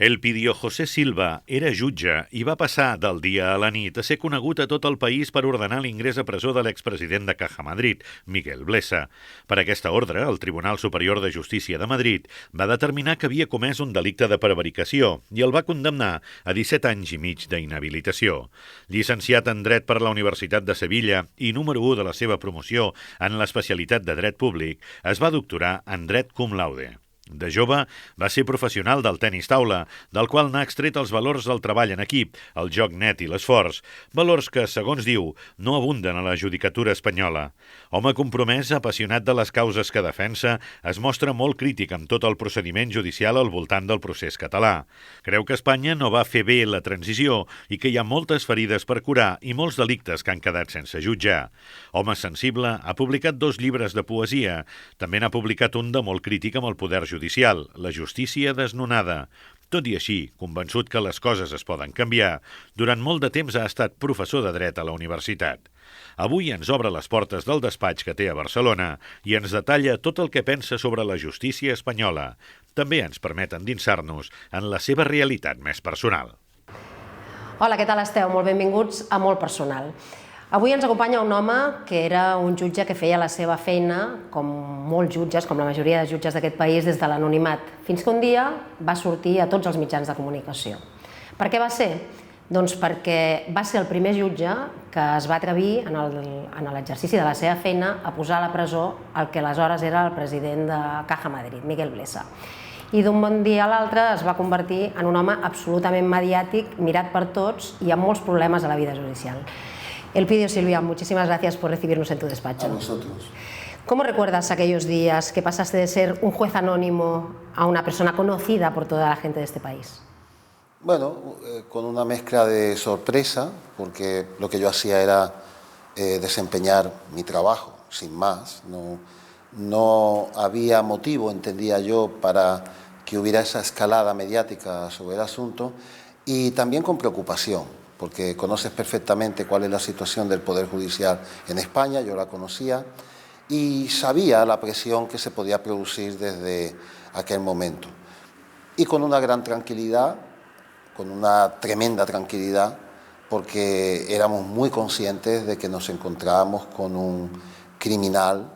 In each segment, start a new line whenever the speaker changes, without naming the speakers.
Elpidio José Silva era jutge i va passar del dia a la nit a ser conegut a tot el país per ordenar l'ingrés a presó de l'expresident de Caja Madrid, Miguel Blesa. Per aquesta ordre, el Tribunal Superior de Justícia de Madrid va determinar que havia comès un delicte de prevaricació i el va condemnar a 17 anys i mig d'inhabilitació. Llicenciat en Dret per la Universitat de Sevilla i número 1 de la seva promoció en l'especialitat de Dret Públic, es va doctorar en Dret cum laude. De jove, va ser professional del tenis taula, del qual n'ha extret els valors del treball en equip, el joc net i l'esforç, valors que, segons diu, no abunden a la judicatura espanyola. Home compromès, apassionat de les causes que defensa, es mostra molt crític amb tot el procediment judicial al voltant del procés català. Creu que Espanya no va fer bé la transició i que hi ha moltes ferides per curar i molts delictes que han quedat sense jutjar. Home sensible, ha publicat 2 llibres de poesia. També n'ha publicat un de molt crític amb el poder judicial, La justícia desnonada. Tot i així, convençut que les coses es poden canviar, durant molt de temps ha estat professor de dret a la universitat. Avui ens obre les portes del despatx que té a Barcelona i ens detalla tot el que pensa sobre la justícia espanyola. També ens permet endinsar-nos en la seva realitat més personal.
Hola, què tal esteu? Molt benvinguts a Molt Personal. Avui ens acompanya un home que era un jutge que feia la seva feina, com molts jutges, com la majoria de jutges d'aquest país, des de l'anonimat, fins que un dia va sortir a tots els mitjans de comunicació. Per què va ser? Doncs perquè va ser el primer jutge que es va atrevir, en l'exercici de la seva feina, a posar a la presó el que aleshores era el president de Caja Madrid, Miguel Blesa. I d'un bon dia a l'altre es va convertir en un home absolutament mediàtic, mirat per tots i amb molts problemes a la vida judicial. Elpidio, Silvia, muchísimas gracias por recibirnos en tu despacho.
A vosotros.
¿Cómo recuerdas aquellos días que pasaste de ser un juez anónimo a una persona conocida por toda la gente de este país?
Bueno, con una mezcla de sorpresa, porque lo que yo hacía era desempeñar mi trabajo, sin más. No había motivo, entendía yo, para que hubiera esa escalada mediática sobre el asunto, y también con preocupación, porque conoces perfectamente cuál es la situación del Poder Judicial en España, yo la conocía, y sabía la presión que se podía producir desde aquel momento. Y con una gran tranquilidad, con una tremenda tranquilidad, porque éramos muy conscientes de que nos encontrábamos con un criminal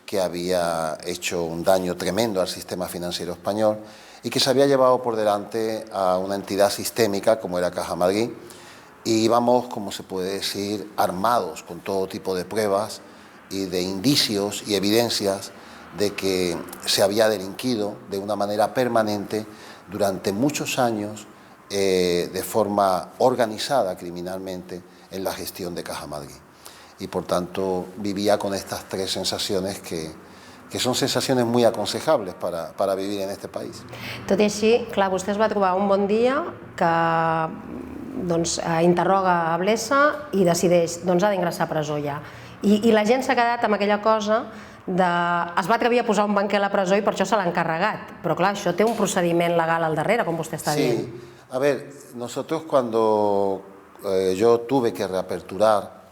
que había hecho un daño tremendo al sistema financiero español y que se había llevado por delante a una entidad sistémica como era Caja Madrid. Y íbamos, como se puede decir, armados con todo tipo de pruebas y de indicios y evidencias de que se había delinquido de una manera permanente durante muchos años de forma organizada criminalmente en la gestión de Caja Madrid. Y por tanto vivía con estas 3 sensaciones que són sensacions molt aconsejables per vivir en aquest país.
Tot i així, clar, vostè es va trobar un bon dia que interroga a Blesa i decideix ha d'ingressar a presó ja. I la gent s'ha quedat amb aquella cosa de... Es va atrevir a posar un banquer a la presó i per això se l'ha encarregat. Però clar, això té un procediment legal al darrere, com vostè està dient.
Sí, a ver, nosotros cuando yo tuve que reaperturar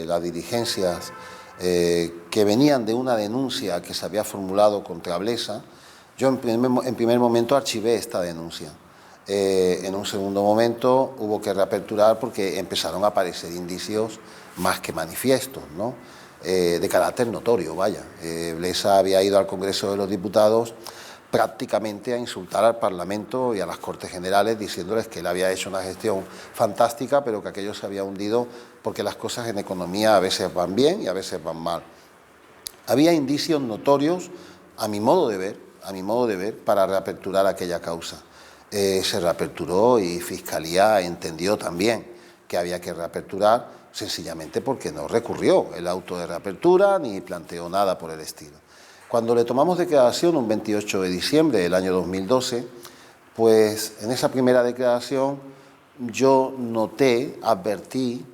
las diligencias que venían de una denuncia que se había formulado contra Blesa, yo en primer momento archivé esta denuncia. En un segundo momento hubo que reaperturar porque empezaron a aparecer indicios más que manifiestos, ¿no? De carácter notorio, vaya. Blesa había ido al Congreso de los Diputados prácticamente a insultar al Parlamento y a las Cortes Generales diciéndoles que él había hecho una gestión fantástica, pero que aquello se había hundido porque las cosas en economía a veces van bien y a veces van mal. Había indicios notorios, a mi modo de ver, para reaperturar aquella causa. Se reaperturó y Fiscalía entendió también que había que reaperturar, sencillamente porque no recurrió el auto de reapertura ni planteó nada por el estilo. Cuando le tomamos declaración un 28 de diciembre del año 2012, pues en esa primera declaración yo noté, advertí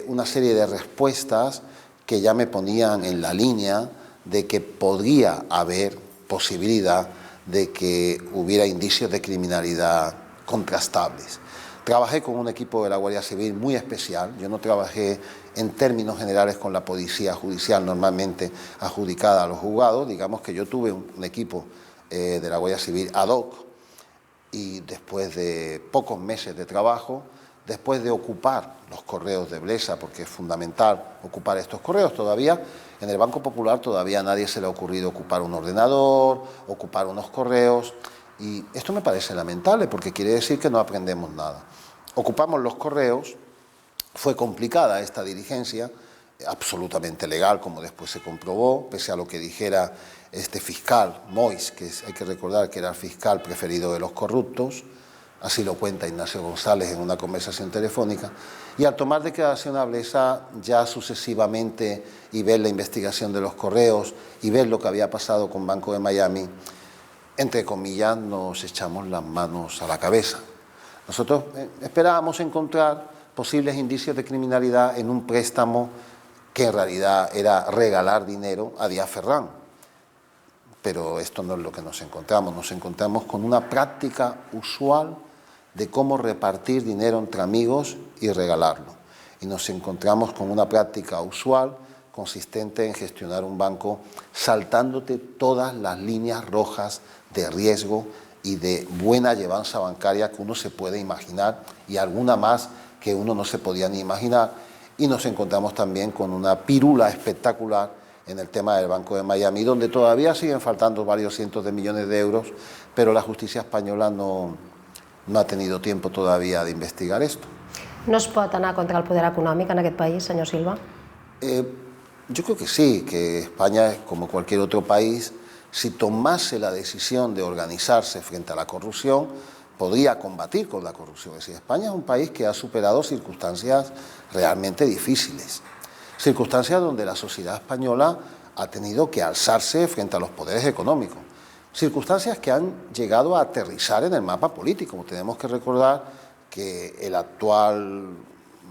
una serie de respuestas que ya me ponían en la línea de que podría haber posibilidad de que hubiera indicios de criminalidad contrastables. Trabajé con un equipo de la Guardia Civil muy especial. Yo no trabajé en términos generales con la policía judicial normalmente adjudicada a los juzgados. Digamos que yo tuve un equipo de la Guardia Civil ad hoc y después de pocos meses de trabajo, después de ocupar los correos de Blesa, porque es fundamental ocupar estos correos todavía, en el Banco Popular todavía a nadie se le ha ocurrido ocupar un ordenador, ocupar unos correos, y esto me parece lamentable porque quiere decir que no aprendemos nada. Ocupamos los correos, fue complicada esta diligencia, absolutamente legal, como después se comprobó, pese a lo que dijera este fiscal, Mois, que hay que recordar que era el fiscal preferido de los corruptos, así lo cuenta Ignacio González en una conversación telefónica, y al tomar declaración a Blesa ya sucesivamente y ver la investigación de los correos y ver lo que había pasado con Banco de Miami, entre comillas, nos echamos las manos a la cabeza. Nosotros esperábamos encontrar posibles indicios de criminalidad en un préstamo que en realidad era regalar dinero a Díaz Ferrán. Pero esto no es lo que nos encontramos con una práctica usual de cómo repartir dinero entre amigos y regalarlo. Y nos encontramos con una práctica usual consistente en gestionar un banco saltándote todas las líneas rojas de riesgo y de buena llevanza bancaria que uno se puede imaginar y alguna más que uno no se podía ni imaginar. Y nos encontramos también con una pirula espectacular en el tema del Banco de Miami, donde todavía siguen faltando varios cientos de millones de euros, pero la justicia española no ha tenido tiempo todavía de investigar esto.
No es pot anar contra el poder econòmic en aquest país, senyor Silva?
Yo creo que sí, que España, como cualquier otro país, si tomase la decisión de organizarse frente a la corrupción, podría combatir con la corrupción. Es decir, España es un país que ha superado circunstancias realmente difíciles, circunstancias donde la sociedad española ha tenido que alzarse frente a los poderes económicos, circunstancias que han llegado a aterrizar en el mapa político. Tenemos que recordar que el actual,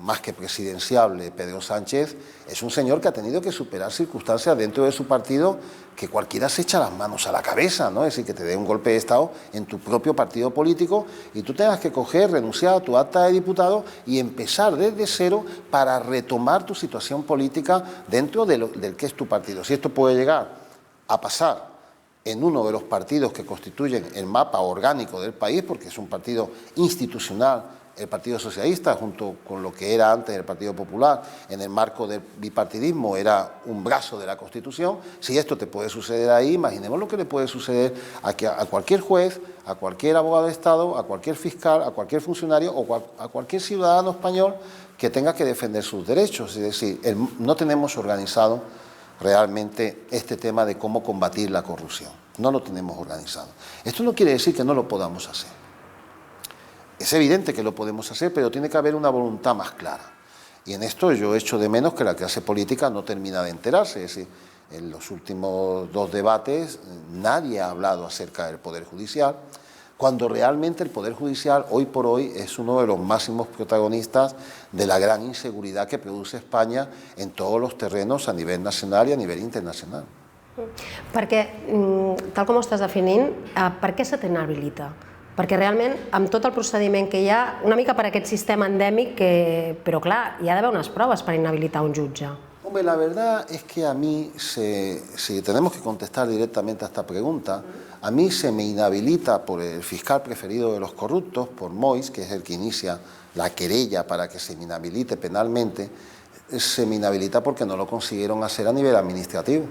más que presidenciable, Pedro Sánchez, es un señor que ha tenido que superar circunstancias dentro de su partido que cualquiera se echa las manos a la cabeza, ¿no? Es decir, que te dé un golpe de Estado en tu propio partido político y tú tengas que renunciar a tu acta de diputado y empezar desde cero para retomar tu situación política dentro del que es tu partido. Si esto puede llegar a pasar en uno de los partidos que constituyen el mapa orgánico del país, porque es un partido institucional, el Partido Socialista, junto con lo que era antes el Partido Popular, en el marco del bipartidismo, era un brazo de la Constitución. Si esto te puede suceder ahí, imaginemos lo que le puede suceder a cualquier juez, a cualquier abogado de Estado, a cualquier fiscal, a cualquier funcionario o a cualquier ciudadano español que tenga que defender sus derechos. Es decir, no tenemos organizado realmente este tema de cómo combatir la corrupción. No lo tenemos organizado. Esto no quiere decir que no lo podamos hacer. Es evidente que lo podemos hacer, pero tiene que haber una voluntad más clara. Y en esto yo echo de menos que la clase política no termina de enterarse. Es decir, en los últimos dos debates nadie ha hablado acerca del Poder Judicial, cuando realmente el Poder Judicial hoy por hoy es uno de los máximos protagonistas de la gran inseguridad que produce España en todos los terrenos a nivel nacional y a nivel internacional.
Perquè, tal com ho estàs definint, per què se t'inhabilita? Perquè realment, amb tot el procediment que hi ha, una mica per aquest sistema endèmic, però clar, hi ha d'haver unes proves per inhabilitar un jutge.
Hombre, la verdad es que a mí, si tenemos que contestar directamente a esta pregunta, a mí se me inhabilita por el fiscal preferido de los corruptos, por Mois, que es el que inicia la querella para que se me inhabilite penalmente, se me inhabilita porque no lo consiguieron hacer a nivel administrativo.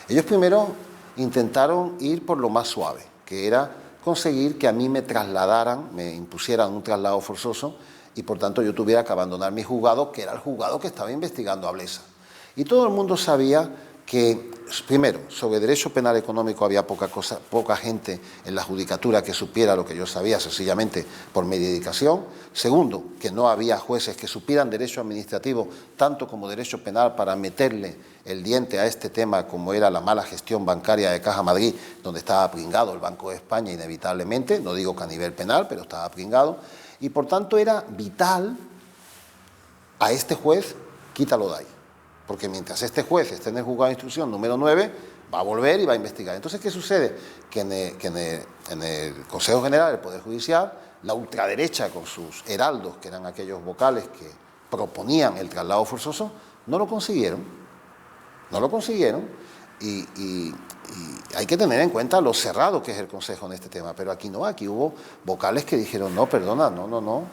Ellos primero intentaron ir por lo más suave, que era conseguir que a mí me trasladaran, me impusieran un traslado forzoso y por tanto yo tuviera que abandonar mi juzgado, que era el juzgado que estaba investigando a Blesa. Y todo el mundo sabía que, primero, sobre derecho penal económico había poca gente en la judicatura que supiera lo que yo sabía, sencillamente por mi dedicación. Segundo, que no había jueces que supieran derecho administrativo tanto como derecho penal para meterle el diente a este tema como era la mala gestión bancaria de Caja Madrid, donde estaba pringado el Banco de España inevitablemente, no digo que a nivel penal, pero estaba pringado, y por tanto era vital a este juez, quítalo de ahí. Porque mientras este juez esté en el juzgado de instrucción número 9, va a volver y va a investigar. Entonces, ¿qué sucede? Que en el Consejo General del Poder Judicial, la ultraderecha con sus heraldos, que eran aquellos vocales que proponían el traslado forzoso, no lo consiguieron. No lo consiguieron. y hay que tener en cuenta lo cerrado que es el Consejo en este tema, pero aquí no, aquí hubo vocales que dijeron, no, perdona, no.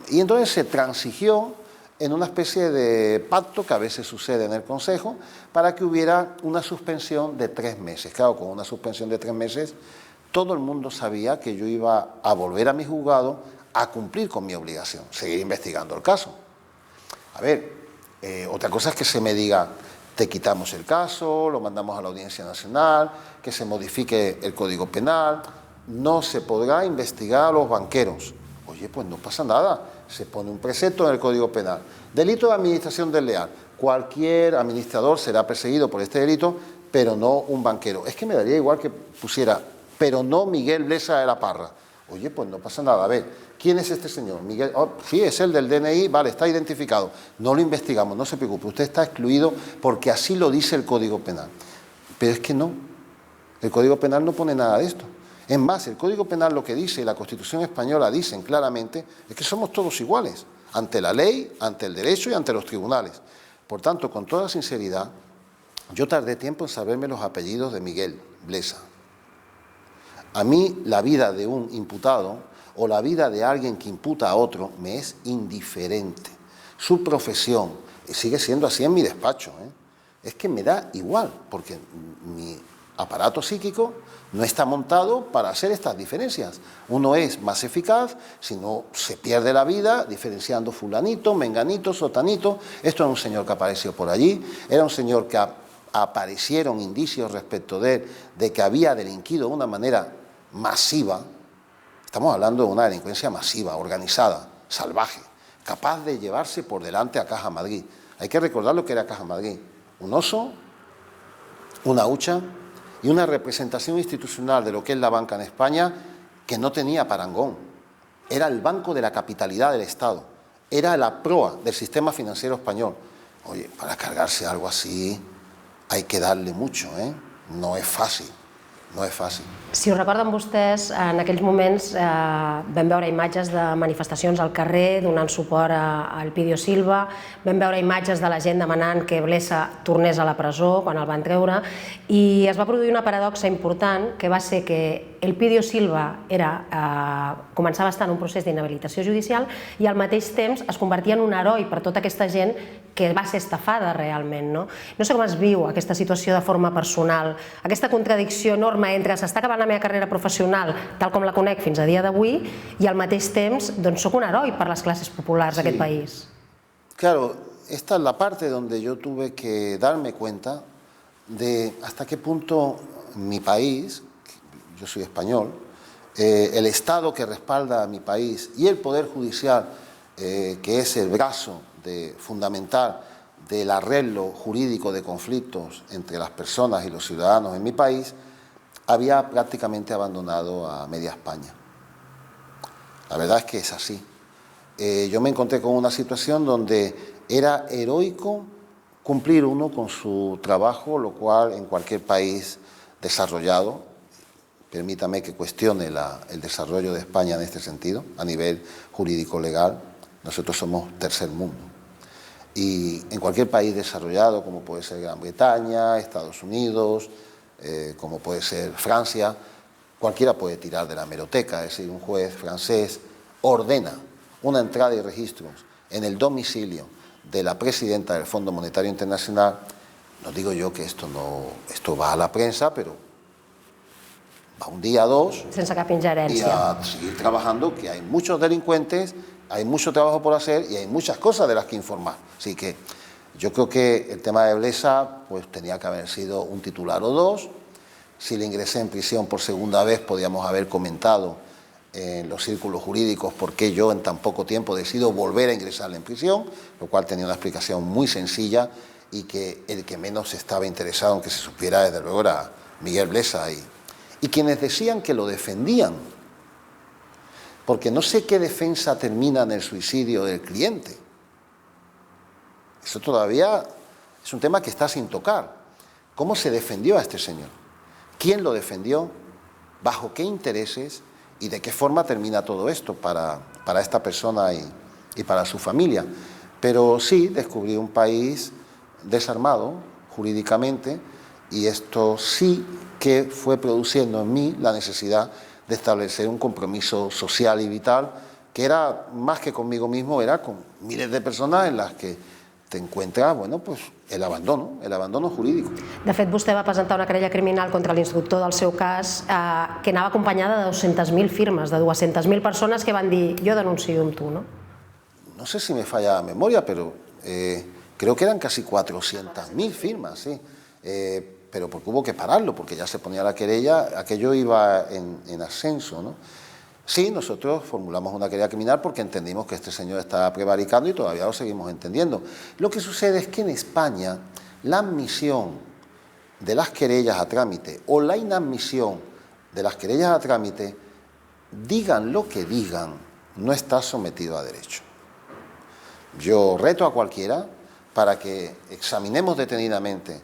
Y entonces se transigió en una especie de pacto que a veces sucede en el Consejo para que hubiera una suspensión de 3 meses. Claro, con una suspensión de 3 meses todo el mundo sabía que yo iba a volver a mi juzgado a cumplir con mi obligación, seguir investigando el caso. A ver, otra cosa es que se me diga, te quitamos el caso, lo mandamos a la Audiencia Nacional, que se modifique el Código Penal, no se podrá investigar a los banqueros. Oye, pues no pasa nada, se pone un precepto en el Código Penal. Delito de administración desleal. Cualquier administrador será perseguido por este delito, pero no un banquero. Es que me daría igual que pusiera, pero no Miguel Blesa de la Parra. Oye, pues no pasa nada. A ver, ¿quién es este señor? Miguel, sí, es el del DNI, vale, está identificado. No lo investigamos, no se preocupe, usted está excluido porque así lo dice el Código Penal. Pero es que no, el Código Penal no pone nada de esto. Es más, el Código Penal lo que dice, y la Constitución española dicen claramente, es que somos todos iguales, ante la ley, ante el derecho y ante los tribunales. Por tanto, con toda sinceridad, yo tardé tiempo en saberme los apellidos de Miguel Blesa. A mí la vida de un imputado o la vida de alguien que imputa a otro me es indiferente. Su profesión sigue siendo así en mi despacho, es que me da igual, porque mi aparato psíquico no está montado para hacer estas diferencias. Uno es más eficaz, si no se pierde la vida diferenciando fulanito, menganito, sotanito. Esto era un señor que apareció por allí, era un señor que aparecieron indicios respecto de él, de que había delinquido de una manera masiva. Estamos hablando de una delincuencia masiva, organizada, salvaje, capaz de llevarse por delante a Caja Madrid. Hay que recordar lo que era Caja Madrid: un oso, una hucha y una representación institucional de lo que es la banca en España que no tenía parangón. Era el banco de la capitalidad del Estado, era la proa del sistema financiero español. Oye, para cargarse algo así hay que darle mucho, no es fàcil. No és fàcil.
Si ho recorden vostès, en aquells moments vam veure imatges de manifestacions al carrer donant suport a Elpidio Silva, vam veure imatges de la gent demanant que Blesa tornés a la presó quan el van treure, i es va produir una paradoxa important, que va ser que Elpidio Silva començava a estar en un procés d'inhabilitació judicial i al mateix temps es convertia en un heroi per tota aquesta gent que va ser estafada realment. No sé com es viu aquesta situació de forma personal, aquesta contradicció enorme entre s'està acabant la meva carrera professional tal com la conec fins a dia d'avui i al mateix temps soc un heroi per les classes populars d'aquest país.
Claro, esta es la parte donde yo tuve que darme cuenta de hasta qué punto mi país, yo soy español, el Estado que respalda a mi país y el Poder Judicial, que es el brazo fundamental del arreglo jurídico de conflictos entre las personas y los ciudadanos en mi país, había prácticamente abandonado a media España. La verdad es que es así. Yo me encontré con una situación donde era heroico cumplir uno con su trabajo, lo cual en cualquier país desarrollado, permítame que cuestione el desarrollo de España en este sentido, a nivel jurídico-legal, nosotros somos tercer mundo. Y en cualquier país desarrollado, como puede ser Gran Bretaña, Estados Unidos, como puede ser Francia, cualquiera puede tirar de la hemeroteca, es decir, un juez francés ordena una entrada y registros en el domicilio de la presidenta del Fondo Monetario Internacional. No digo yo que esto va a la prensa, pero va un día, dos,
sense cap ingerència,
y a seguir trabajando, que hay muchos delincuentes, hay mucho trabajo por hacer y hay muchas cosas de las que informar. Así que yo creo que el tema de Blesa pues tenía que haber sido un titular o dos. Si le ingresé en prisión por segunda vez, podíamos haber comentado en los círculos jurídicos por qué yo en tan poco tiempo decido volver a ingresarle en prisión, lo cual tenía una explicación muy sencilla y que el que menos estaba interesado en que se supiera, desde luego, era Miguel Blesa y quienes decían que lo defendían, porque no sé qué defensa termina en el suicidio del cliente. Eso todavía es un tema que está sin tocar. ¿Cómo se defendió a este señor? ¿Quién lo defendió? ¿Bajo qué intereses? ¿Y de qué forma termina todo esto para esta persona y para su familia? Pero sí, descubrí un país desarmado jurídicamente, Y esto sí que fue produciendo en mí la necesidad de establecer un compromiso social y vital que era más que conmigo mismo, era con miles de personas en las que te encuentras, bueno, pues el abandono jurídico.
De fet, vostè va presentar una querella criminal contra l'instructor del seu cas que anava acompanyada de 200.000 firmes, de 200.000 persones que van dir jo denuncio amb tu, no?
No sé si me falla la memoria, pero creo que eran casi 400.000 firmas, sí. Pero porque hubo que pararlo, porque ya se ponía la querella, aquello iba en ascenso, ¿no? Sí, nosotros formulamos una querella criminal porque entendimos que este señor estaba prevaricando y todavía lo seguimos entendiendo. Lo que sucede es que en España la admisión de las querellas a trámite o la inadmisión de las querellas a trámite, digan lo que digan, no está sometido a derecho. Yo reto a cualquiera para que examinemos detenidamente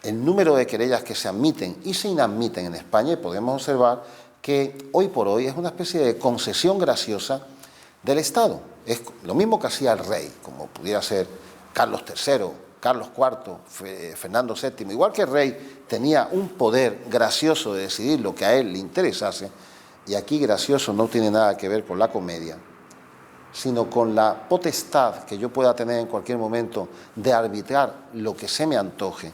el número de querellas que se admiten y se inadmiten en España y podemos observar que hoy por hoy es una especie de concesión graciosa del Estado. Es lo mismo que hacía el rey, como pudiera ser Carlos III, Carlos IV, Fernando VII. Igual que el rey tenía un poder gracioso de decidir lo que a él le interesase, y aquí gracioso no tiene nada que ver con la comedia, sino con la potestad que yo pueda tener en cualquier momento de arbitrar lo que se me antoje.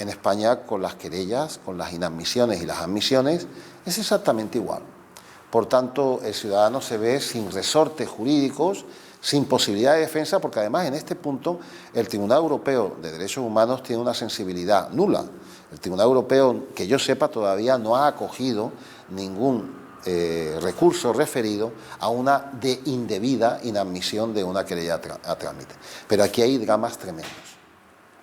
En España, con las querellas, con las inadmisiones y las admisiones, es exactamente igual. Por tanto, el ciudadano se ve sin resortes jurídicos, sin posibilidad de defensa, porque además en este punto el Tribunal Europeo de Derechos Humanos tiene una sensibilidad nula. El Tribunal Europeo, que yo sepa, todavía no ha acogido ningún recurso referido a una de indebida inadmisión de una querella a trámite. Pero aquí hay dramas tremendos.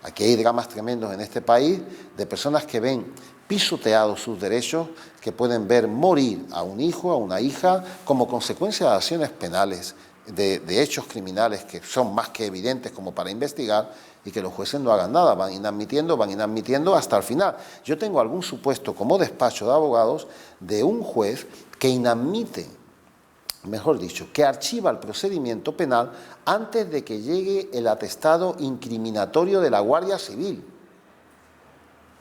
Aquí hay dramas tremendos en este país de personas que ven pisoteados sus derechos, que pueden ver morir a un hijo, a una hija, como consecuencia de acciones penales, de hechos criminales que son más que evidentes como para investigar, y que los jueces no hagan nada, van inadmitiendo hasta el final. Yo tengo algún supuesto como despacho de abogados de un juez que inadmite, mejor dicho, que archiva el procedimiento penal antes de que llegue el atestado incriminatorio de la Guardia Civil,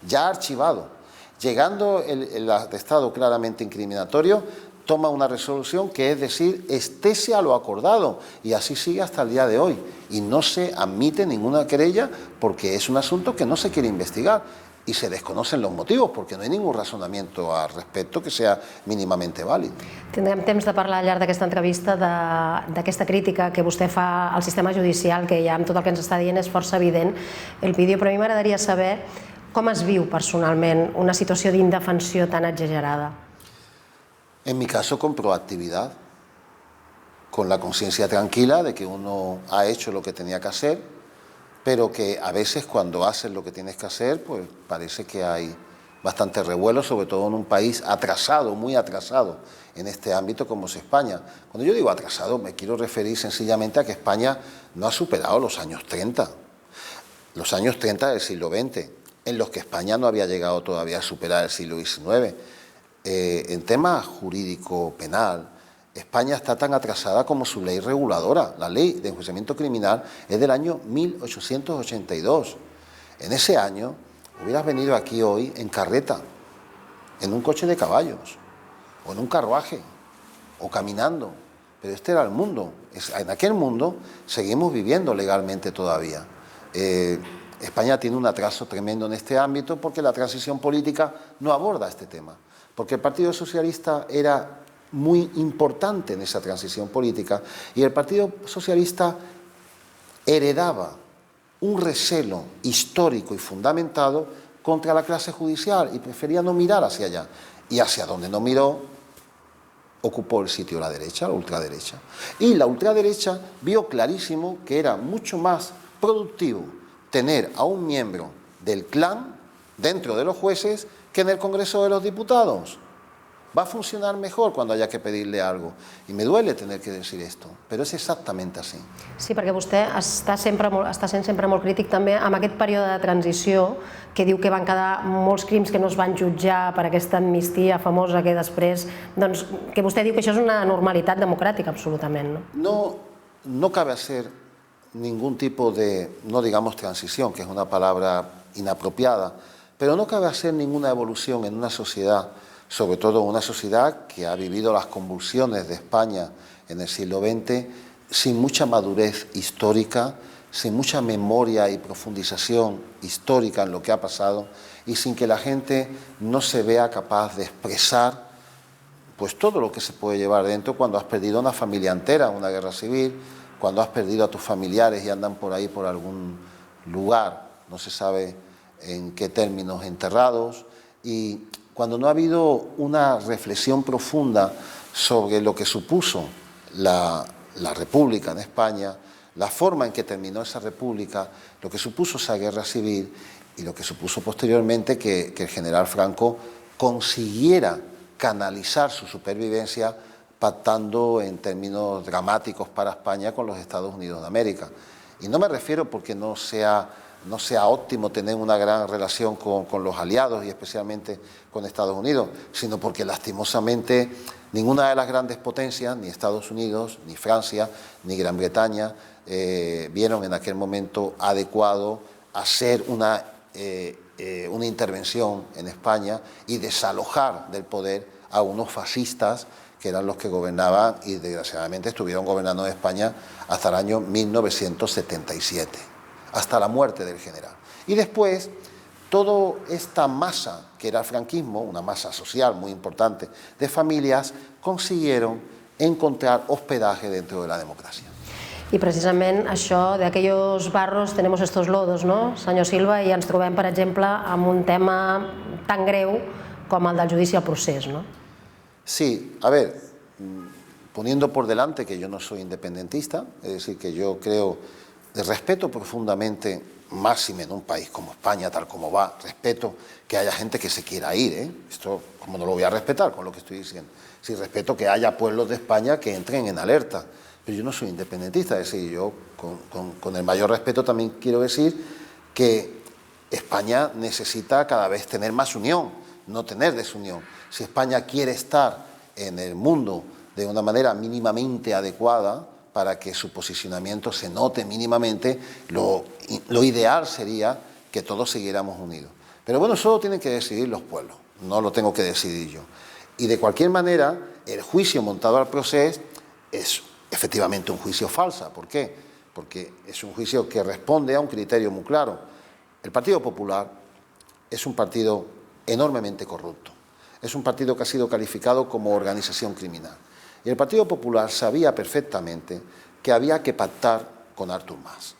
ya archivado. Llegando el atestado claramente incriminatorio, toma una resolución que es decir, estése a lo acordado, y así sigue hasta el día de hoy. Y no se admite ninguna querella porque es un asunto que no se quiere investigar y se desconocen los motivos porque no hay ningún razonamiento al respecto que sea mínimamente válido.
Tindrem temps de parlar al llarg d'aquesta entrevista d'aquesta crítica que vostè fa al sistema judicial, que ja amb tot el que ens està dient és força evident el vídeo, però a mi m'agradaria saber com es viu personalment una situació d'indefensió tan exagerada.
En mi caso, con proactividad, con la conciencia tranquila de que uno ha hecho lo que tenía que hacer, pero que a veces cuando haces lo que tienes que hacer, pues parece que hay bastante revuelo, sobre todo en un país atrasado, muy atrasado en este ámbito como es España. Cuando yo digo atrasado, me quiero referir sencillamente a que España no ha superado los años 30 del siglo XX, en los que España no había llegado todavía a superar el siglo XIX. En tema jurídico penal, España está tan atrasada como su ley reguladora. La ley de enjuiciamiento criminal es del año 1882. En ese año hubieras venido aquí hoy en carreta, en un coche de caballos, o en un carruaje, o caminando. Pero este era el mundo. En aquel mundo seguimos viviendo legalmente todavía. España tiene un atraso tremendo en este ámbito porque la transición política no aborda este tema. Porque el Partido Socialista era muy importante en esa transición política y el Partido Socialista heredaba un recelo histórico y fundamentado contra la clase judicial y prefería no mirar hacia allá. Y hacia donde no miró, ocupó el sitio la derecha, la ultraderecha. Y la ultraderecha vio clarísimo que era mucho más productivo tener a un miembro del clan dentro de los jueces que en el Congreso de los Diputados. Va a funcionar mejor cuando haya que pedirle algo. I me duele tener que decir esto, però és exactament així.
Sí, perquè vostè està sent sempre molt crític també amb aquest període de transició que diu que van quedar molts crims que no es van jutjar per aquesta amnistia famosa que després, doncs, que vostè diu que això és una normalitat democràtica absolutament, no?
No cabe hacer ningún tipo de, no digamos transición, que es una palabra inapropiada, Pero no cabe hacer ninguna evolución en una sociedad, sobre todo una sociedad que ha vivido las convulsiones de España en el siglo XX, sin mucha madurez histórica, sin mucha memoria y profundización histórica en lo que ha pasado y sin que la gente no se vea capaz de expresar pues todo lo que se puede llevar dentro cuando has perdido una familia entera en una guerra civil, cuando has perdido a tus familiares y andan por ahí por algún lugar, no se sabe en qué términos, enterrados, y cuando no ha habido una reflexión profunda sobre lo que supuso la República en España, la forma en que terminó esa República, lo que supuso esa guerra civil y lo que supuso posteriormente que el general Franco consiguiera canalizar su supervivencia pactando en términos dramáticos para España con los Estados Unidos de América. Y no me refiero porque no sea óptimo tener una gran relación con los aliados y especialmente con Estados Unidos, sino porque lastimosamente ninguna de las grandes potencias, ni Estados Unidos, ni Francia, ni Gran Bretaña, vieron en aquel momento adecuado hacer una intervención en España y desalojar del poder a unos fascistas que eran los que gobernaban y desgraciadamente estuvieron gobernando en España hasta el año 1977, hasta la muerte del general. Y después, toda esta masa que era el franquismo, una masa social muy importante de familias, consiguieron encontrar hospedaje dentro de la democracia.
I precisament això, de aquellos barros tenemos estos lodos, no, senyor Silva, i ens trobem, per exemple, amb un tema tan greu com el del judici al procés, ¿no?
Sí, a ver, poniendo por delante que yo no soy independentista, es decir, que yo creo, respeto profundamente, máxime en un país como España, tal como va, respeto que haya gente que se quiera ir, ¿eh? Esto, como no lo voy a respetar con lo que estoy diciendo. Sí, respeto que haya pueblos de España que entren en alerta, pero yo no soy independentista, es decir, yo con el mayor respeto también quiero decir que España necesita cada vez tener más unión, no tener desunión. Si España quiere estar en el mundo de una manera mínimamente adecuada para que su posicionamiento se note mínimamente, lo ideal sería que todos siguiéramos unidos. Pero bueno, eso lo tienen que decidir los pueblos, no lo tengo que decidir yo. Y de cualquier manera, el juicio montado al proceso es efectivamente un juicio falso. ¿Por qué? Porque es un juicio que responde a un criterio muy claro. El Partido Popular es un partido enormemente corrupto. Es un partido que ha sido calificado como organización criminal. Y el Partido Popular sabía perfectamente que había que pactar con Artur Mas.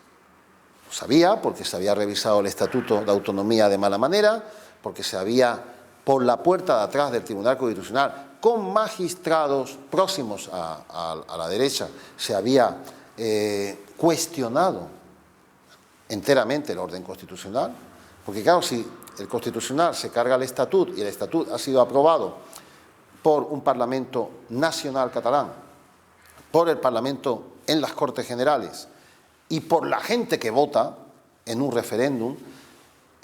Lo sabía porque se había revisado el Estatuto de Autonomía de mala manera, porque se había, por la puerta de atrás del Tribunal Constitucional, con magistrados próximos a la derecha, se había cuestionado enteramente el orden constitucional, porque claro, si el Constitucional se carga el Estatut y el Estatut ha sido aprobado por un Parlamento nacional catalán, por el Parlamento en las Cortes Generales y por la gente que vota en un referéndum,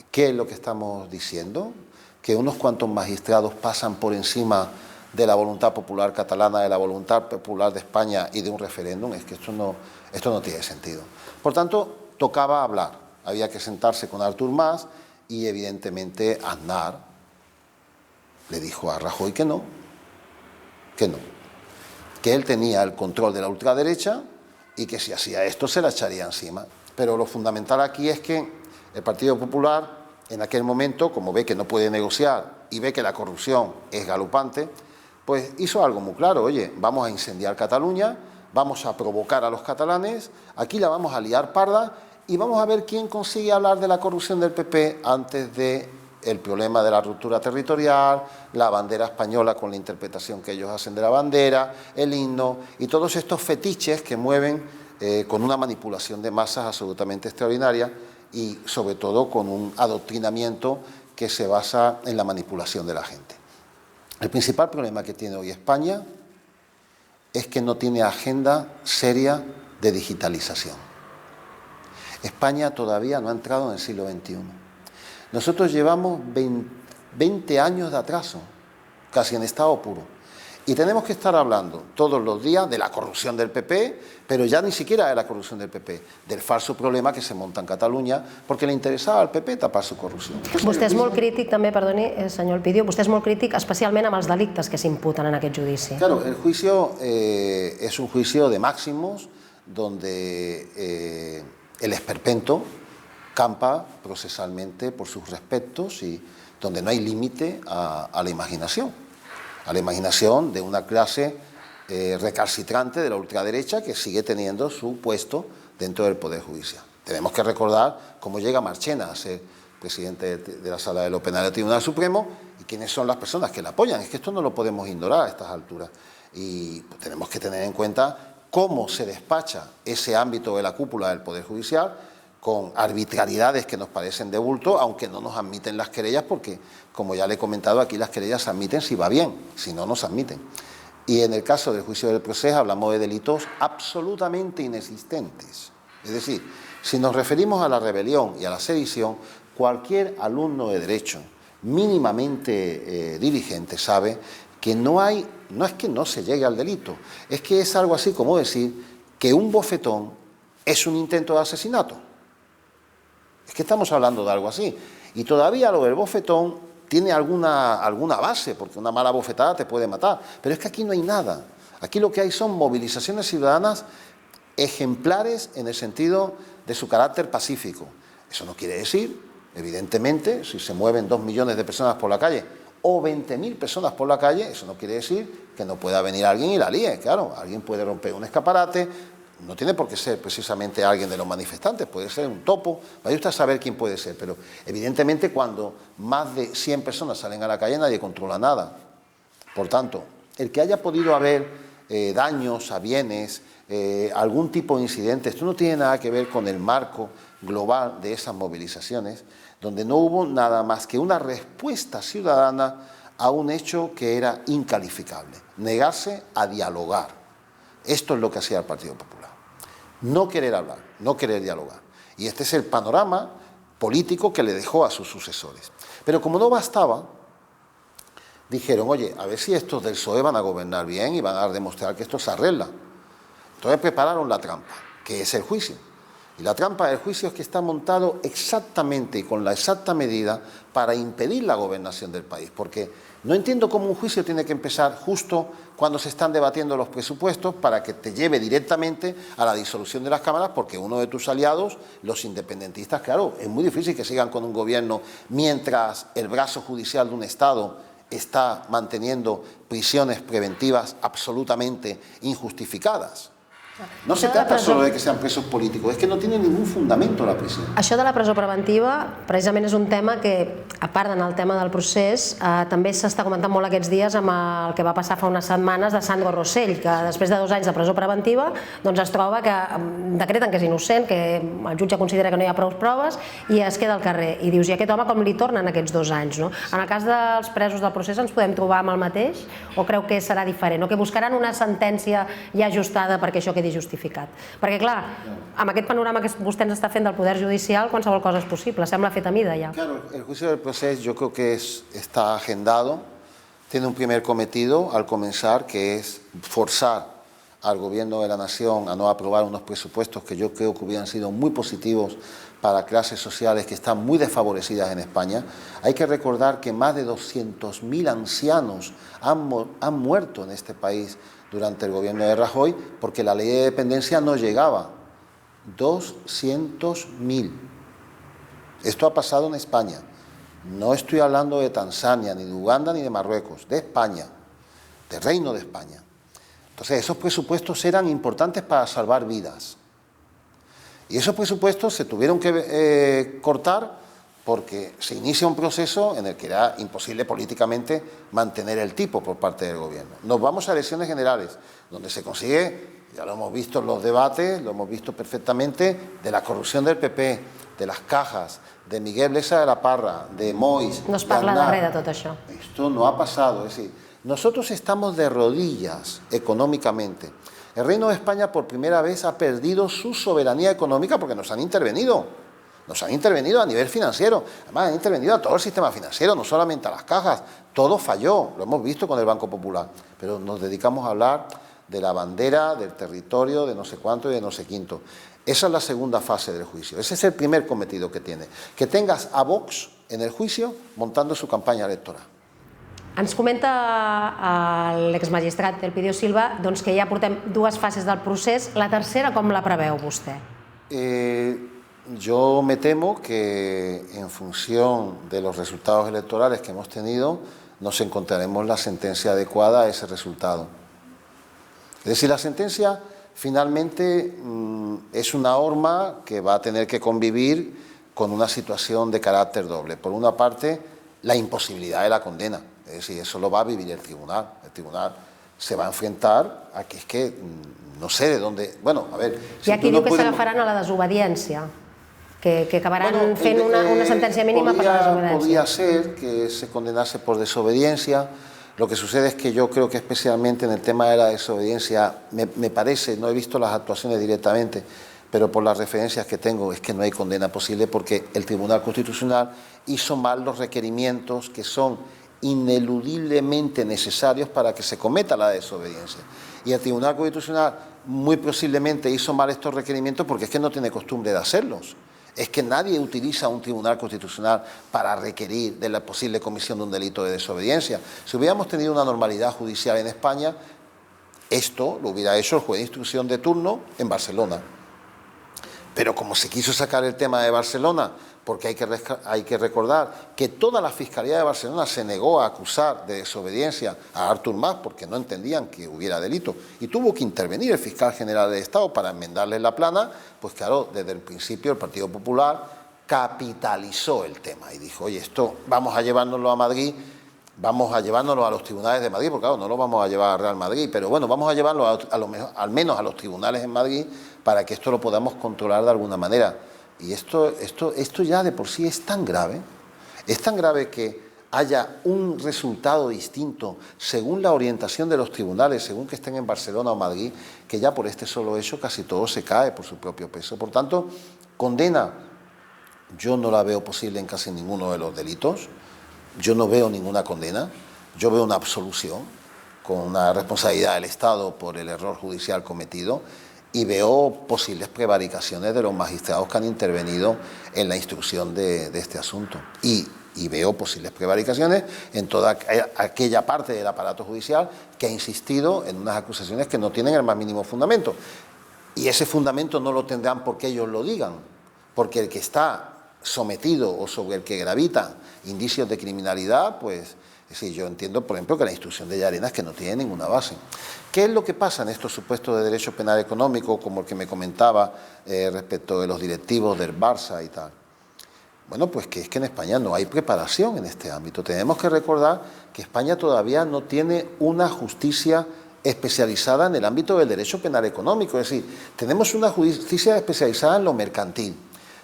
¿qué es lo que estamos diciendo? Que unos cuantos magistrados pasan por encima de la voluntad popular catalana, de la voluntad popular de España y de un referéndum. Es que esto no tiene sentido. Por tanto, tocaba hablar, había que sentarse con Artur Mas y evidentemente Aznar le dijo a Rajoy que no, que él tenía el control de la ultraderecha y que si hacía esto se la echaría encima. Pero lo fundamental aquí es que el Partido Popular en aquel momento, como ve que no puede negociar y ve que la corrupción es galopante, pues hizo algo muy claro: oye, vamos a incendiar Cataluña, vamos a provocar a los catalanes, aquí la vamos a liar parda y vamos a ver quién consigue hablar de la corrupción del PP antes del problema de la ruptura territorial, la bandera española con la interpretación que ellos hacen de la bandera, el himno y todos estos fetiches que mueven con una manipulación de masas absolutamente extraordinaria y sobre todo con un adoctrinamiento que se basa en la manipulación de la gente. El principal problema que tiene hoy España es que no tiene agenda seria de digitalización. España todavía no ha entrado en el siglo XXI. Nosotros llevamos 20 años de atraso, casi en estado puro. Y tenemos que estar hablando todos los días de la corrupción del PP, pero ya ni siquiera de la corrupción del PP, del falso problema que se monta en Catalunya, porque le interesaba al PP tapar su corrupció.
Vostè és molt crític també, perdoni, senyor Elpidio, vostè és molt crític especialment amb els delictes que s'imputen en aquest judici.
Claro, el juicio es un juicio de máximos, donde el esperpento campa procesalmente por sus respectos y donde no hay límite a la imaginación de una clase recalcitrante de la ultraderecha que sigue teniendo su puesto dentro del Poder Judicial. Tenemos que recordar cómo llega Marchena a ser presidente de la Sala de lo Penal del Tribunal Supremo y quiénes son las personas que la apoyan. Es que esto no lo podemos ignorar a estas alturas y pues, tenemos que tener en cuenta cómo se despacha ese ámbito de la cúpula del Poder Judicial con arbitrariedades que nos parecen de bulto, aunque no nos admiten las querellas, porque, como ya le he comentado, aquí las querellas se admiten si va bien, si no, no se admiten. Y en el caso del juicio del proceso hablamos de delitos absolutamente inexistentes. Es decir, si nos referimos a la rebelión y a la sedición, cualquier alumno de derecho mínimamente diligente sabe que no es que no se llegue al delito, es que es algo así como decir que un bofetón es un intento de asesinato. Es que estamos hablando de algo así. Y todavía lo del bofetón tiene alguna base, porque una mala bofetada te puede matar. Pero es que aquí no hay nada. Aquí lo que hay son movilizaciones ciudadanas ejemplares en el sentido de su carácter pacífico. Eso no quiere decir, evidentemente, si se mueven 2 millones de personas por la calle o 20.000 personas por la calle, eso no quiere decir que no pueda venir alguien y la líe. Claro, alguien puede romper un escaparate. No tiene por qué ser precisamente alguien de los manifestantes, puede ser un topo, vaya usted a saber quién puede ser, pero evidentemente cuando más de 100 personas salen a la calle nadie controla nada. Por tanto, el que haya podido haber daños a bienes, algún tipo de incidente, esto no tiene nada que ver con el marco global de esas movilizaciones, donde no hubo nada más que una respuesta ciudadana a un hecho que era incalificable, negarse a dialogar. Esto es lo que hacía el Partido Popular. No querer hablar, no querer dialogar. Y este es el panorama político que le dejó a sus sucesores. Pero como no bastaba, dijeron, oye, a ver si estos del PSOE van a gobernar bien y van a demostrar que esto se arregla. Entonces prepararon la trampa, que es el juicio. Y la trampa del juicio es que está montado exactamente y con la exacta medida para impedir la gobernación del país. Porque no entiendo cómo un juicio tiene que empezar justo cuando se están debatiendo los presupuestos para que te lleve directamente a la disolución de las cámaras, porque uno de tus aliados, los independentistas, claro, es muy difícil que sigan con un gobierno mientras el brazo judicial de un Estado está manteniendo prisiones preventivas absolutamente injustificadas. No se trata solo de que sean presos políticos, es que no tiene ningún fundamento la prisión.
Això de la presó preventiva precisament és un tema que, a part d'anar al tema del procés, també s'està comentant molt aquests dies amb el que va passar fa unes setmanes de Sandro Rosell, que després de 2 anys de presó preventiva doncs es troba que decreten que és innocent, que el jutge considera que no hi ha prou proves i es queda al carrer. I dius, i aquest home com li tornen aquests 2 anys? No? En el cas dels presos del procés ens podem trobar amb el mateix o creu que serà diferent? O que buscaran una sentència ja ajustada perquè això quedi justificat? Perquè clar, amb aquest panorama que vostè ens està fent del Poder Judicial, qualsevol cosa és possible, sembla fet a mida ja.
Claro, el juicio del proceso yo creo que está agendado, tiene un primer cometido al comenzar, que es forzar al gobierno de la nación a no aprobar unos presupuestos que yo creo que hubieran sido muy positivos para clases sociales que están muy desfavorecidas en España. Hay que recordar que más de 200.000 ancianos han muerto en este país durante el gobierno de Rajoy porque la ley de dependencia no llegaba. 200.000. Esto ha pasado en España. No estoy hablando de Tanzania, ni de Uganda, ni de Marruecos, de España, del Reino de España. Entonces, esos presupuestos eran importantes para salvar vidas. Y esos presupuestos se tuvieron que cortar porque se inicia un proceso en el que era imposible políticamente mantener el tipo por parte del gobierno. Nos vamos a elecciones generales, donde se consigue, ya lo hemos visto en los debates, lo hemos visto perfectamente, de la corrupción del PP, de las cajas, de Miguel Blesa de la Parra, de Mois...
No es parla de res de tot això.
Esto no ha pasado, es decir, nosotros estamos de rodillas económicamente. El Reino de España por primera vez ha perdido su soberanía económica porque nos han intervenido. Nos han intervenido a nivel financiero, además han intervenido a todo el sistema financiero, no solamente a las cajas, todo falló, lo hemos visto con el Banco Popular, pero nos dedicamos a hablar de la bandera, del territorio, de no sé cuánto y de no sé quinto. Esa es la segunda fase del juicio, ese es el primer cometido que tiene, que tengas a Vox en el juicio montando su campaña electoral.
Ens comenta l'exmagistrat Elpidio Silva doncs, que ja portem 2 fases del procés. La tercera, com la preveu vostè?
Yo me temo que en función de los resultados electorales que hemos tenido, nos encontraremos la sentencia adecuada a ese resultado. Es decir, la sentencia finalmente es una norma que va a tener que convivir con una situación de carácter doble. Por una parte, la imposibilidad de la condena. Es decir, eso lo va a vivir el tribunal. El tribunal se va a enfrentar a que es que no sé de dónde... Bueno, a ver...
I aquí diu que s'agafaran a la desobediència, que acabaran fent una sentència mínima per la desobediència.
Podría ser que se condenase por desobediencia. Lo que sucede es que yo creo que especialmente en el tema de la desobediencia, me parece, no he visto las actuaciones directamente, pero por las referencias que tengo es que no hay condena posible porque el Tribunal Constitucional hizo mal los requerimientos que son ineludiblemente necesarios para que se cometa la desobediencia. Y el Tribunal Constitucional muy posiblemente hizo mal estos requerimientos porque es que no tiene costumbre de hacerlos. Es que nadie utiliza un Tribunal Constitucional para requerir de la posible comisión de un delito de desobediencia. Si hubiéramos tenido una normalidad judicial en España, esto lo hubiera hecho el juez de instrucción de turno en Barcelona. Pero como se quiso sacar el tema de Barcelona, porque hay que recordar que toda la Fiscalía de Barcelona se negó a acusar de desobediencia a Artur Mas porque no entendían que hubiera delito y tuvo que intervenir el fiscal general del Estado para enmendarle la plana, pues claro, desde el principio el Partido Popular capitalizó el tema y dijo, oye, esto vamos a llevárnoslo a Madrid, vamos a llevárnoslo a los tribunales de Madrid, porque claro, no lo vamos a llevar a Real Madrid, pero bueno, vamos a llevarlo al menos a los tribunales en Madrid para que esto lo podamos controlar de alguna manera. Y esto ya de por sí es tan grave que haya un resultado distinto según la orientación de los tribunales, según que estén en Barcelona o Madrid, que ya por este solo hecho casi todo se cae por su propio peso. Por tanto, condena, yo no la veo posible en casi ninguno de los delitos, yo no veo ninguna condena, yo veo una absolución con una responsabilidad del Estado por el error judicial cometido, y veo posibles prevaricaciones de los magistrados que han intervenido en la instrucción de este asunto. Y veo posibles prevaricaciones en toda aquella parte del aparato judicial que ha insistido en unas acusaciones que no tienen el más mínimo fundamento. Y ese fundamento no lo tendrán porque ellos lo digan, porque el que está sometido o sobre el que gravitan indicios de criminalidad, pues... Sí, yo entiendo, por ejemplo, que la instrucción de Llarena es que no tiene ninguna base. ¿Qué es lo que pasa en estos supuestos de derecho penal económico, como el que me comentaba respecto de los directivos del Barça y tal? Bueno, pues que es que en España no hay preparación en este ámbito. Tenemos que recordar que España todavía no tiene una justicia especializada en el ámbito del derecho penal económico. Es decir, tenemos una justicia especializada en lo mercantil,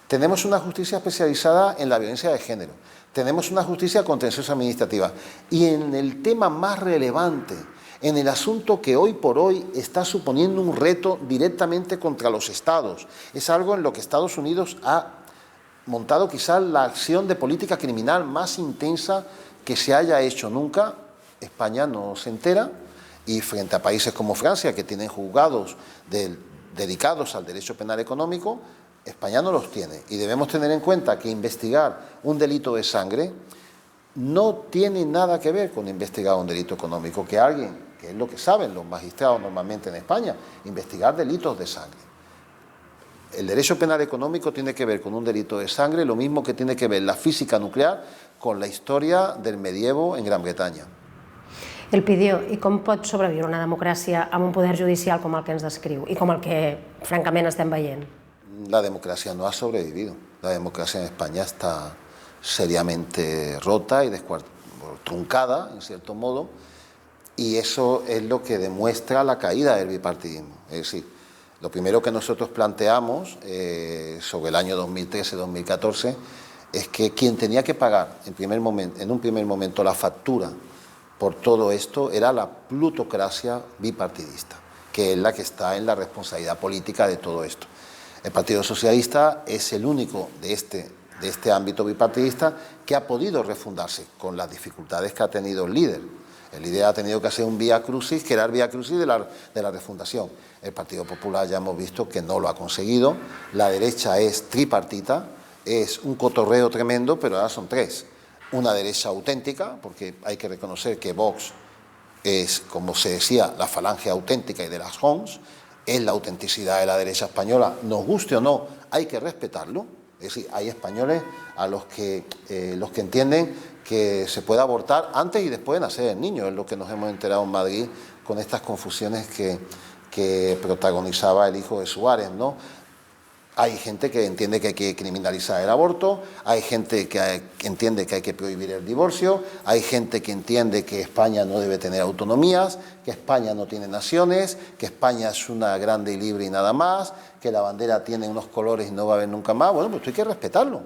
tenemos una justicia especializada en la violencia de género, tenemos una justicia contenciosa administrativa y en el tema más relevante, en el asunto que hoy por hoy está suponiendo un reto directamente contra los estados, es algo en lo que Estados Unidos ha montado quizás la acción de política criminal más intensa que se haya hecho nunca. España no se entera y frente a países como Francia, que tienen juzgados dedicados al derecho penal económico, España no los tiene y debemos tener en cuenta que investigar un delito de sangre no tiene nada que ver con investigar un delito económico, que alguien, que es lo que saben los magistrados normalmente en España, investigar delitos de sangre. El derecho penal económico tiene que ver con un delito de sangre, lo mismo que tiene que ver la física nuclear con la historia del medievo en Gran Bretaña.
Elpidio, i com pot sobreviure una democràcia amb un poder judicial com el que ens descriu i com el que francament estem veient?
La democracia no ha sobrevivido. La democracia en España está seriamente rota y truncada, en cierto modo, y eso es lo que demuestra la caída del bipartidismo. Es decir, lo primero que nosotros planteamos sobre el año 2013-2014 es que quien tenía que pagar en un primer momento la factura por todo esto era la plutocracia bipartidista, que es la que está en la responsabilidad política de todo esto. El Partido Socialista es el único de este ámbito bipartidista que ha podido refundarse con las dificultades que ha tenido el líder. El líder ha tenido que hacer un vía crucis, que era el vía crucis de la refundación. El Partido Popular ya hemos visto que no lo ha conseguido. La derecha es tripartita, es un cotorreo tremendo, pero ahora son tres. Una derecha auténtica, porque hay que reconocer que Vox es, como se decía, la falange auténtica y de las Homs, es la autenticidad de la derecha española, nos guste o no, hay que respetarlo. Es decir, hay españoles a los que entienden que se puede abortar antes y después de nacer el niño, es lo que nos hemos enterado en Madrid con estas confusiones que protagonizaba el hijo de Suárez, ¿no? Hay gente que entiende que hay que criminalizar el aborto, hay gente que entiende que hay que prohibir el divorcio, hay gente que entiende que España no debe tener autonomías, que España no tiene naciones, que España es una grande y libre y nada más, que la bandera tiene unos colores y no va a haber nunca más. Bueno, pues esto hay que respetarlo.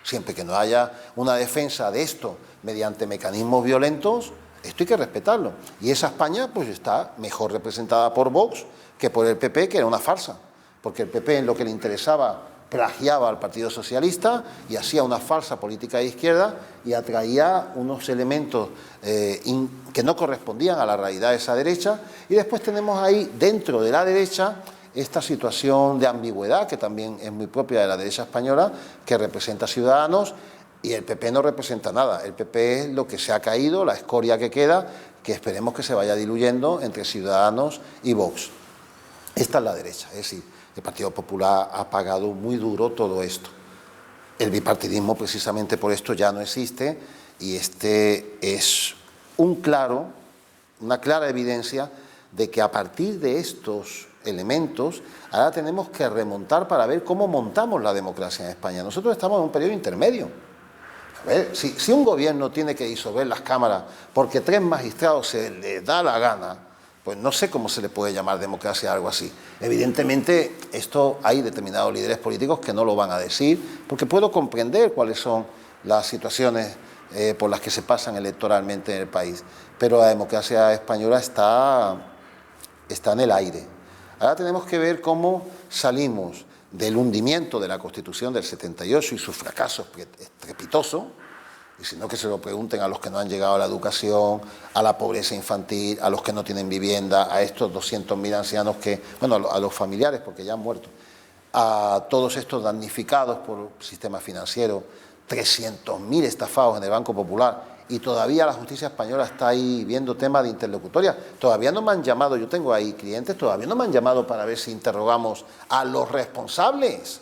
Siempre que no haya una defensa de esto mediante mecanismos violentos, esto hay que respetarlo. Y esa España pues está mejor representada por Vox que por el PP, que era una farsa. Porque el PP en lo que le interesaba plagiaba al Partido Socialista y hacía una falsa política de izquierda y atraía unos elementos que no correspondían a la realidad de esa derecha. Y después tenemos ahí, dentro de la derecha, esta situación de ambigüedad, que también es muy propia de la derecha española, que representa a Ciudadanos, y el PP no representa nada. El PP es lo que se ha caído, la escoria que queda, que esperemos que se vaya diluyendo entre Ciudadanos y Vox. Esta es la derecha, es decir, el Partido Popular ha pagado muy duro todo esto. El bipartidismo precisamente por esto ya no existe y este es una clara evidencia de que a partir de estos elementos ahora tenemos que remontar para ver cómo montamos la democracia en España. Nosotros estamos en un periodo intermedio. A ver, si un gobierno tiene que disolver las cámaras porque 3 magistrados se les da la gana, pues no sé cómo se le puede llamar democracia a algo así. Evidentemente, esto hay determinados líderes políticos que no lo van a decir, porque puedo comprender cuáles son las situaciones por las que se pasan electoralmente en el país. Pero la democracia española está en el aire. Ahora tenemos que ver cómo salimos del hundimiento de la Constitución del 78 y sus fracasos estrepitosos, y si no que se lo pregunten a los que no han llegado a la educación, a la pobreza infantil, a los que no tienen vivienda, a estos 200.000 ancianos a los familiares porque ya han muerto, a todos estos damnificados por el sistema financiero, 300.000 estafados en el Banco Popular, y todavía la justicia española está ahí viendo temas de interlocutoria. Todavía no me han llamado, yo tengo ahí clientes, todavía no me han llamado para ver si interrogamos a los responsables.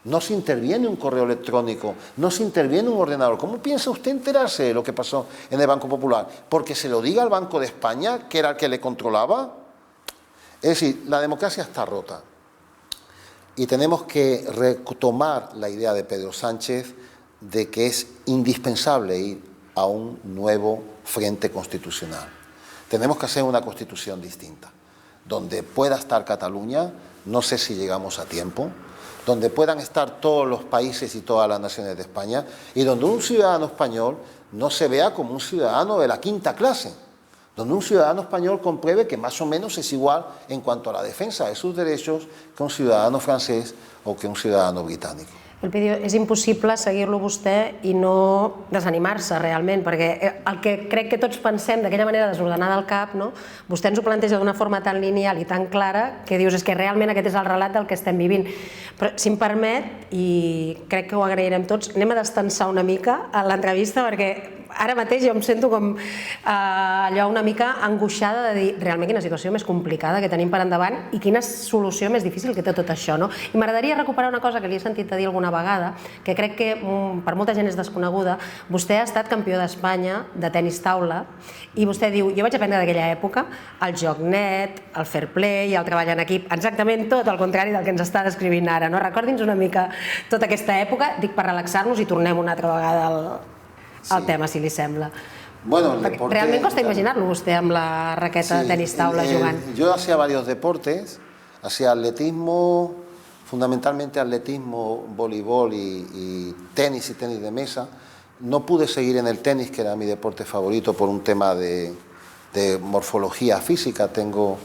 No se interviene un correo electrónico, no se interviene un ordenador. ¿Cómo piensa usted enterarse de lo que pasó en el Banco Popular? ¿Porque se lo diga al Banco de España, que era el que le controlaba? Es decir, la democracia está rota. Y tenemos que retomar la idea de Pedro Sánchez de que es indispensable ir a un nuevo frente constitucional. Tenemos que hacer una constitución distinta, donde pueda estar Cataluña, no sé si llegamos a tiempo, donde puedan estar todos los países y todas las naciones de España y donde un ciudadano español no se vea como un ciudadano de la quinta clase, donde un ciudadano español compruebe que más o menos es igual en cuanto a la defensa de sus derechos que un ciudadano francés o que un ciudadano británico.
Elpidio, és impossible seguir-lo vostè i no desanimar-se realment, perquè el que crec que tots pensem d'aquella manera desordenada al cap, no? Vostè ens ho planteja d'una forma tan lineal i tan clara que dius que realment aquest és el relat del que estem vivint. Però si em permet, i crec que ho agrairem tots, anem a destensar una mica l'entrevista perquè ara mateix jo em sento com allò una mica angoixada de dir realment quina situació més complicada que tenim per endavant i quina solució més difícil que té tot això, no? I m'agradaria recuperar una cosa que li he sentit a dir alguna vegada, que crec que per molta gent és desconeguda. Vostè ha estat campió d'Espanya de tenis taula i vostè diu, jo vaig aprendre d'aquella època el joc net, el fair play, el treball en equip, exactament tot el contrari del que ens està descrivint ara, no? Recordi'ns una mica tota aquesta època, dic per relaxar-nos i tornem una altra vegada al tema, si li sembla. Realment costa imaginar-lo vostè amb la raqueta de tenis taula jugant.
Yo hacía varios deportes, hacía atletismo, fundamentalmente atletismo, voleibol y tenis de mesa. No pude seguir en el tenis, que era mi deporte favorito, por un tema de morfología física. Tengo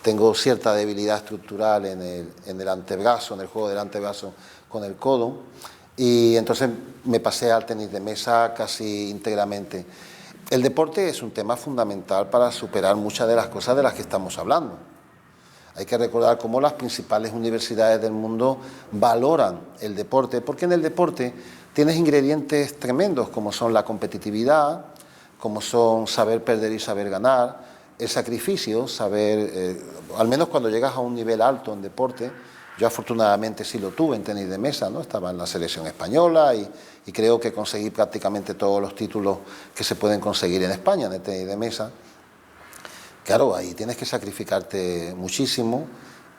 tengo cierta debilidad estructural en el antebrazo, en el juego del antebrazo con el codo, y entonces me pasé al tenis de mesa casi íntegramente. El deporte es un tema fundamental para superar muchas de las cosas de las que estamos hablando. Hay que recordar cómo las principales universidades del mundo valoran el deporte, porque en el deporte tienes ingredientes tremendos como son la competitividad, como son saber perder y saber ganar, el sacrificio, saber, al menos cuando llegas a un nivel alto en deporte. Yo afortunadamente sí lo tuve en tenis de mesa, ¿no? Estaba en la selección española y creo que conseguí prácticamente todos los títulos que se pueden conseguir en España en el tenis de mesa. Claro, ahí tienes que sacrificarte muchísimo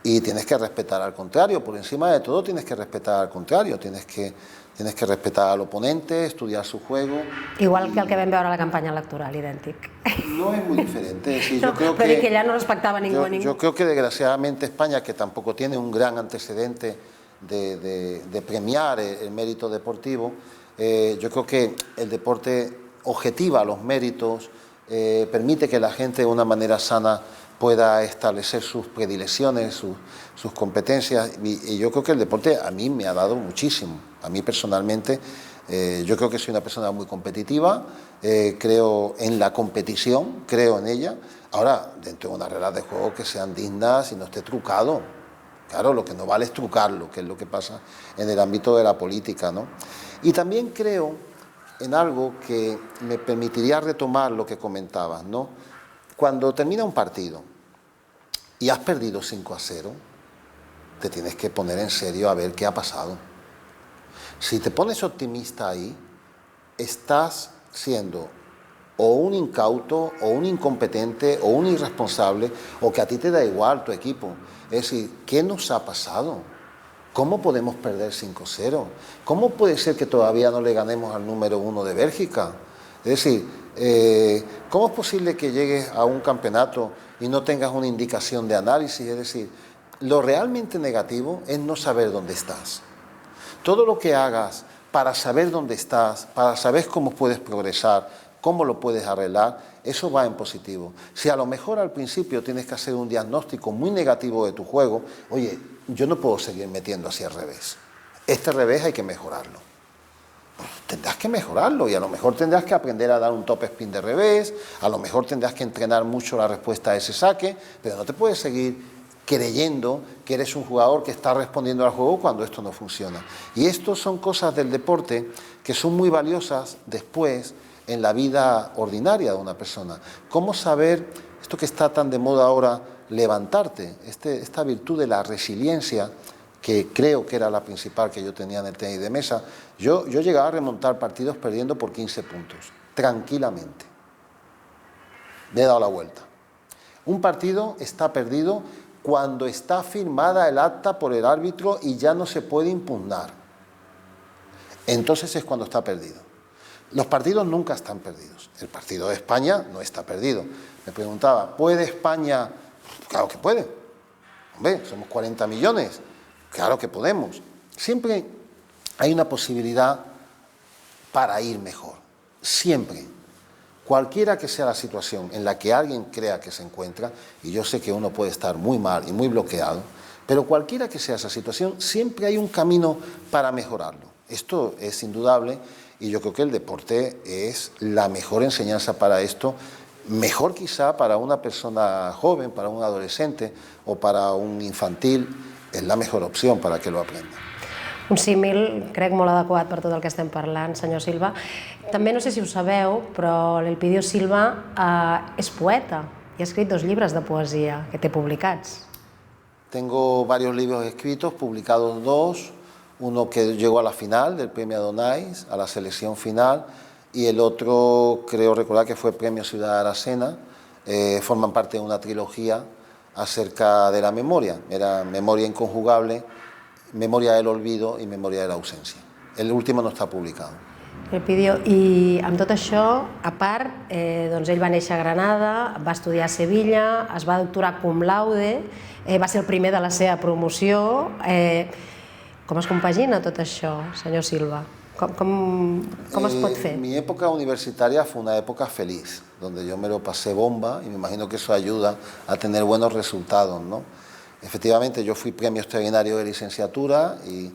y tienes que respetar al contrario. Por encima de todo tienes que respetar al contrario, tienes que respetar al oponente, estudiar su juego.
Igual que el que vam veure a la campanya electoral, idèntic.
No es muy diferente. Sí,
no,
yo creo
però que ja no respectava ningú a ningú.
Yo creo que desgraciadamente España, que tampoco tiene un gran antecedente de premiar el mérito deportivo, yo creo que el deporte objetiva los méritos, permite que la gente de una manera sana pueda establecer sus predilecciones, sus competencias, y yo creo que el deporte a mí me ha dado muchísimo. A mí personalmente, yo creo que soy una persona muy competitiva, creo en la competición, creo en ella. Ahora, dentro de unas reglas de juego que sean dignas y no esté trucado. Claro, lo que no vale es trucarlo, que es lo que pasa en el ámbito de la política, ¿no? Y también creo en algo que me permitiría retomar lo que comentabas, ¿no? Cuando termina un partido y has perdido 5-0, te tienes que poner en serio a ver qué ha pasado. Si te pones optimista ahí, estás siendo o un incauto, o un incompetente, o un irresponsable, o que a ti te da igual tu equipo. Es decir, ¿qué nos ha pasado? ¿Cómo podemos perder 5-0? ¿Cómo puede ser que todavía no le ganemos al número 1 de Bélgica? Es decir, ¿cómo es posible que llegues a un campeonato y no tengas una indicación de análisis? Es decir, lo realmente negativo es no saber dónde estás. Todo lo que hagas para saber dónde estás, para saber cómo puedes progresar, cómo lo puedes arreglar, eso va en positivo. Si a lo mejor al principio tienes que hacer un diagnóstico muy negativo de tu juego, oye, yo no puedo seguir metiendo así al revés. Este revés hay que mejorarlo. Tendrás que mejorarlo y a lo mejor tendrás que aprender a dar un top spin de revés, a lo mejor tendrás que entrenar mucho la respuesta a ese saque, pero no te puedes seguir creyendo que eres un jugador que está respondiendo al juego cuando esto no funciona. Y esto son cosas del deporte que son muy valiosas después en la vida ordinaria de una persona. ¿Cómo saber esto que está tan de moda ahora, levantarte? Esta virtud de la resiliencia, que creo que era la principal que yo tenía en el tenis de mesa. Yo llegaba a remontar partidos perdiendo por 15 puntos, tranquilamente. Me he dado la vuelta. Un partido está perdido cuando está firmada el acta por el árbitro y ya no se puede impugnar. Entonces es cuando está perdido. Los partidos nunca están perdidos. El partido de España no está perdido. Me preguntaba, ¿puede España? Claro que puede. Hombre, somos 40 millones. Claro que podemos. Siempre hay una posibilidad para ir mejor. Siempre. Cualquiera que sea la situación en la que alguien crea que se encuentra, y yo sé que uno puede estar muy mal y muy bloqueado, pero cualquiera que sea esa situación, siempre hay un camino para mejorarlo. Esto es indudable y yo creo que el deporte es la mejor enseñanza para esto, mejor quizá para una persona joven, para un adolescente o para un infantil, és la millor opció para que lo aprenda.
Un símil, crec, molt adequat per tot el que estem parlant, senyor Silva. També no sé si ho sabeu, però l'Elpidio Silva és poeta i ha escrit 2 llibres de poesia que té publicats.
Tengo varios libros escritos, publicados 2, uno que llegó a la final del Premio Adonais, a la selección final, y el otro creo recordar que fue Premio Ciudad Aracena, forman parte de una trilogía acerca de la memoria, era Memoria Inconjugable, Memoria del Olvido y Memoria de la Ausencia. El último no està publicado.
Elpidio, i amb tot això, a part, doncs ell va néixer a Granada, va estudiar a Sevilla, es va doctorar cum laude, va ser el primer de la seva promoció. Com es compagina tot això, senyor Silva? Com es pot fer?
Mi época universitaria fue una época feliz, donde yo me lo pasé bomba y me imagino que eso ayuda a tener buenos resultados, ¿no? Efectivamente, yo fui premio extraordinario de licenciatura y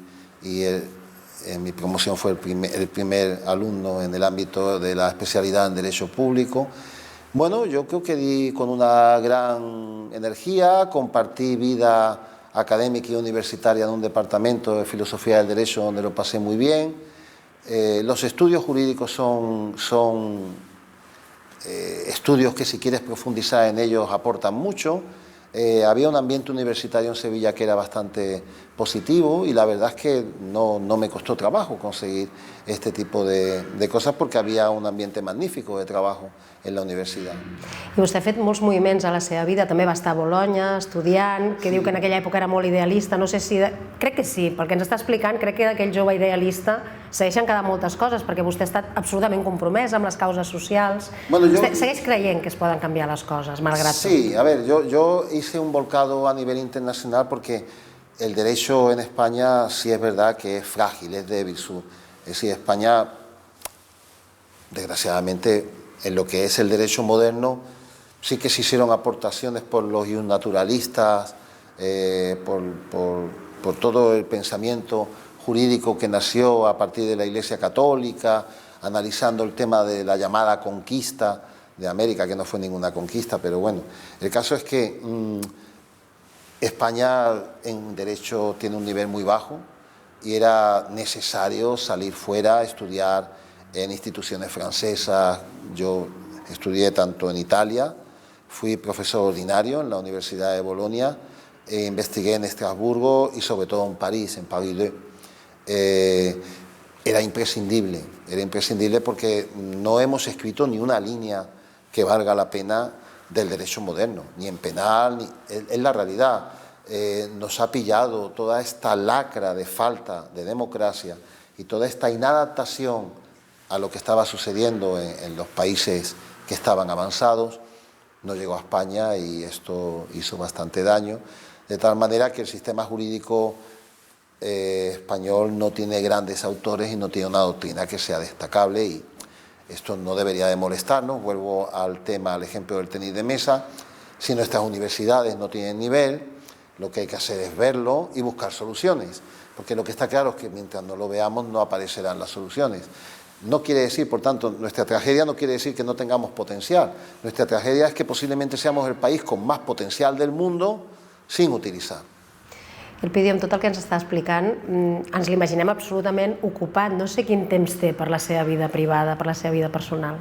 en mi promoción fue el primer alumno en el ámbito de la especialidad en Derecho Público. Bueno, yo creo que di con una gran energía, compartí vida académica y universitaria en un departamento de Filosofía del Derecho donde lo pasé muy bien. Los estudios jurídicos son estudios que si quieres profundizar en ellos aportan mucho. Había un ambiente universitario en Sevilla que era bastante positivo y la verdad es que no me costó trabajo conseguir este tipo de cosas porque había un ambiente magnífico de trabajo en la universitat.
I vostè ha fet molts moviments a la seva vida, també va estar a Bolonya estudiant, que diu que en aquella època era molt idealista, no sé si... Crec que sí, pel que ens està explicant, crec que d'aquell jove idealista segueixen quedant moltes coses, perquè vostè ha estat absolutament compromès amb les causes socials. Vostè segueix creient que es poden canviar les coses, malgrat tot?
Sí, a ver, yo hice un volcado a nivel internacional porque el derecho en España sí es verdad que es frágil, es débil. Es decir, España, desgraciadamente, en lo que es el derecho moderno, sí que se hicieron aportaciones por los naturalistas, por todo el pensamiento jurídico que nació a partir de la Iglesia Católica, analizando el tema de la llamada conquista de América, que no fue ninguna conquista, pero bueno, el caso es que España en derecho tiene un nivel muy bajo y era necesario salir fuera a estudiar en instituciones francesas. Yo estudié tanto en Italia, fui profesor ordinario en la Universidad de Bolonia, investigué en Estrasburgo y sobre todo en París 2. Era imprescindible porque no hemos escrito ni una línea que valga la pena del derecho moderno, ni en penal, es la realidad. Nos ha pillado toda esta lacra de falta de democracia y toda esta inadaptación a lo que estaba sucediendo en los países que estaban avanzados. No llegó a España y esto hizo bastante daño, de tal manera que el sistema jurídico español no tiene grandes autores y no tiene una doctrina que sea destacable, y esto no debería de molestarnos. Vuelvo al ejemplo del tenis de mesa. Si nuestras universidades no tienen nivel, lo que hay que hacer es verlo y buscar soluciones, porque lo que está claro es que mientras no lo veamos no aparecerán las soluciones. No quiere decir, por tanto, nuestra tragedia no quiere decir que no tengamos potencial. Nuestra tragedia es que posiblemente seamos el país con más potencial del mundo sin utilizar.
Elpidio, amb tot el que ens està explicant, ens l'imaginem absolutament ocupat. No sé quin temps té per la seva vida privada, per la seva vida personal.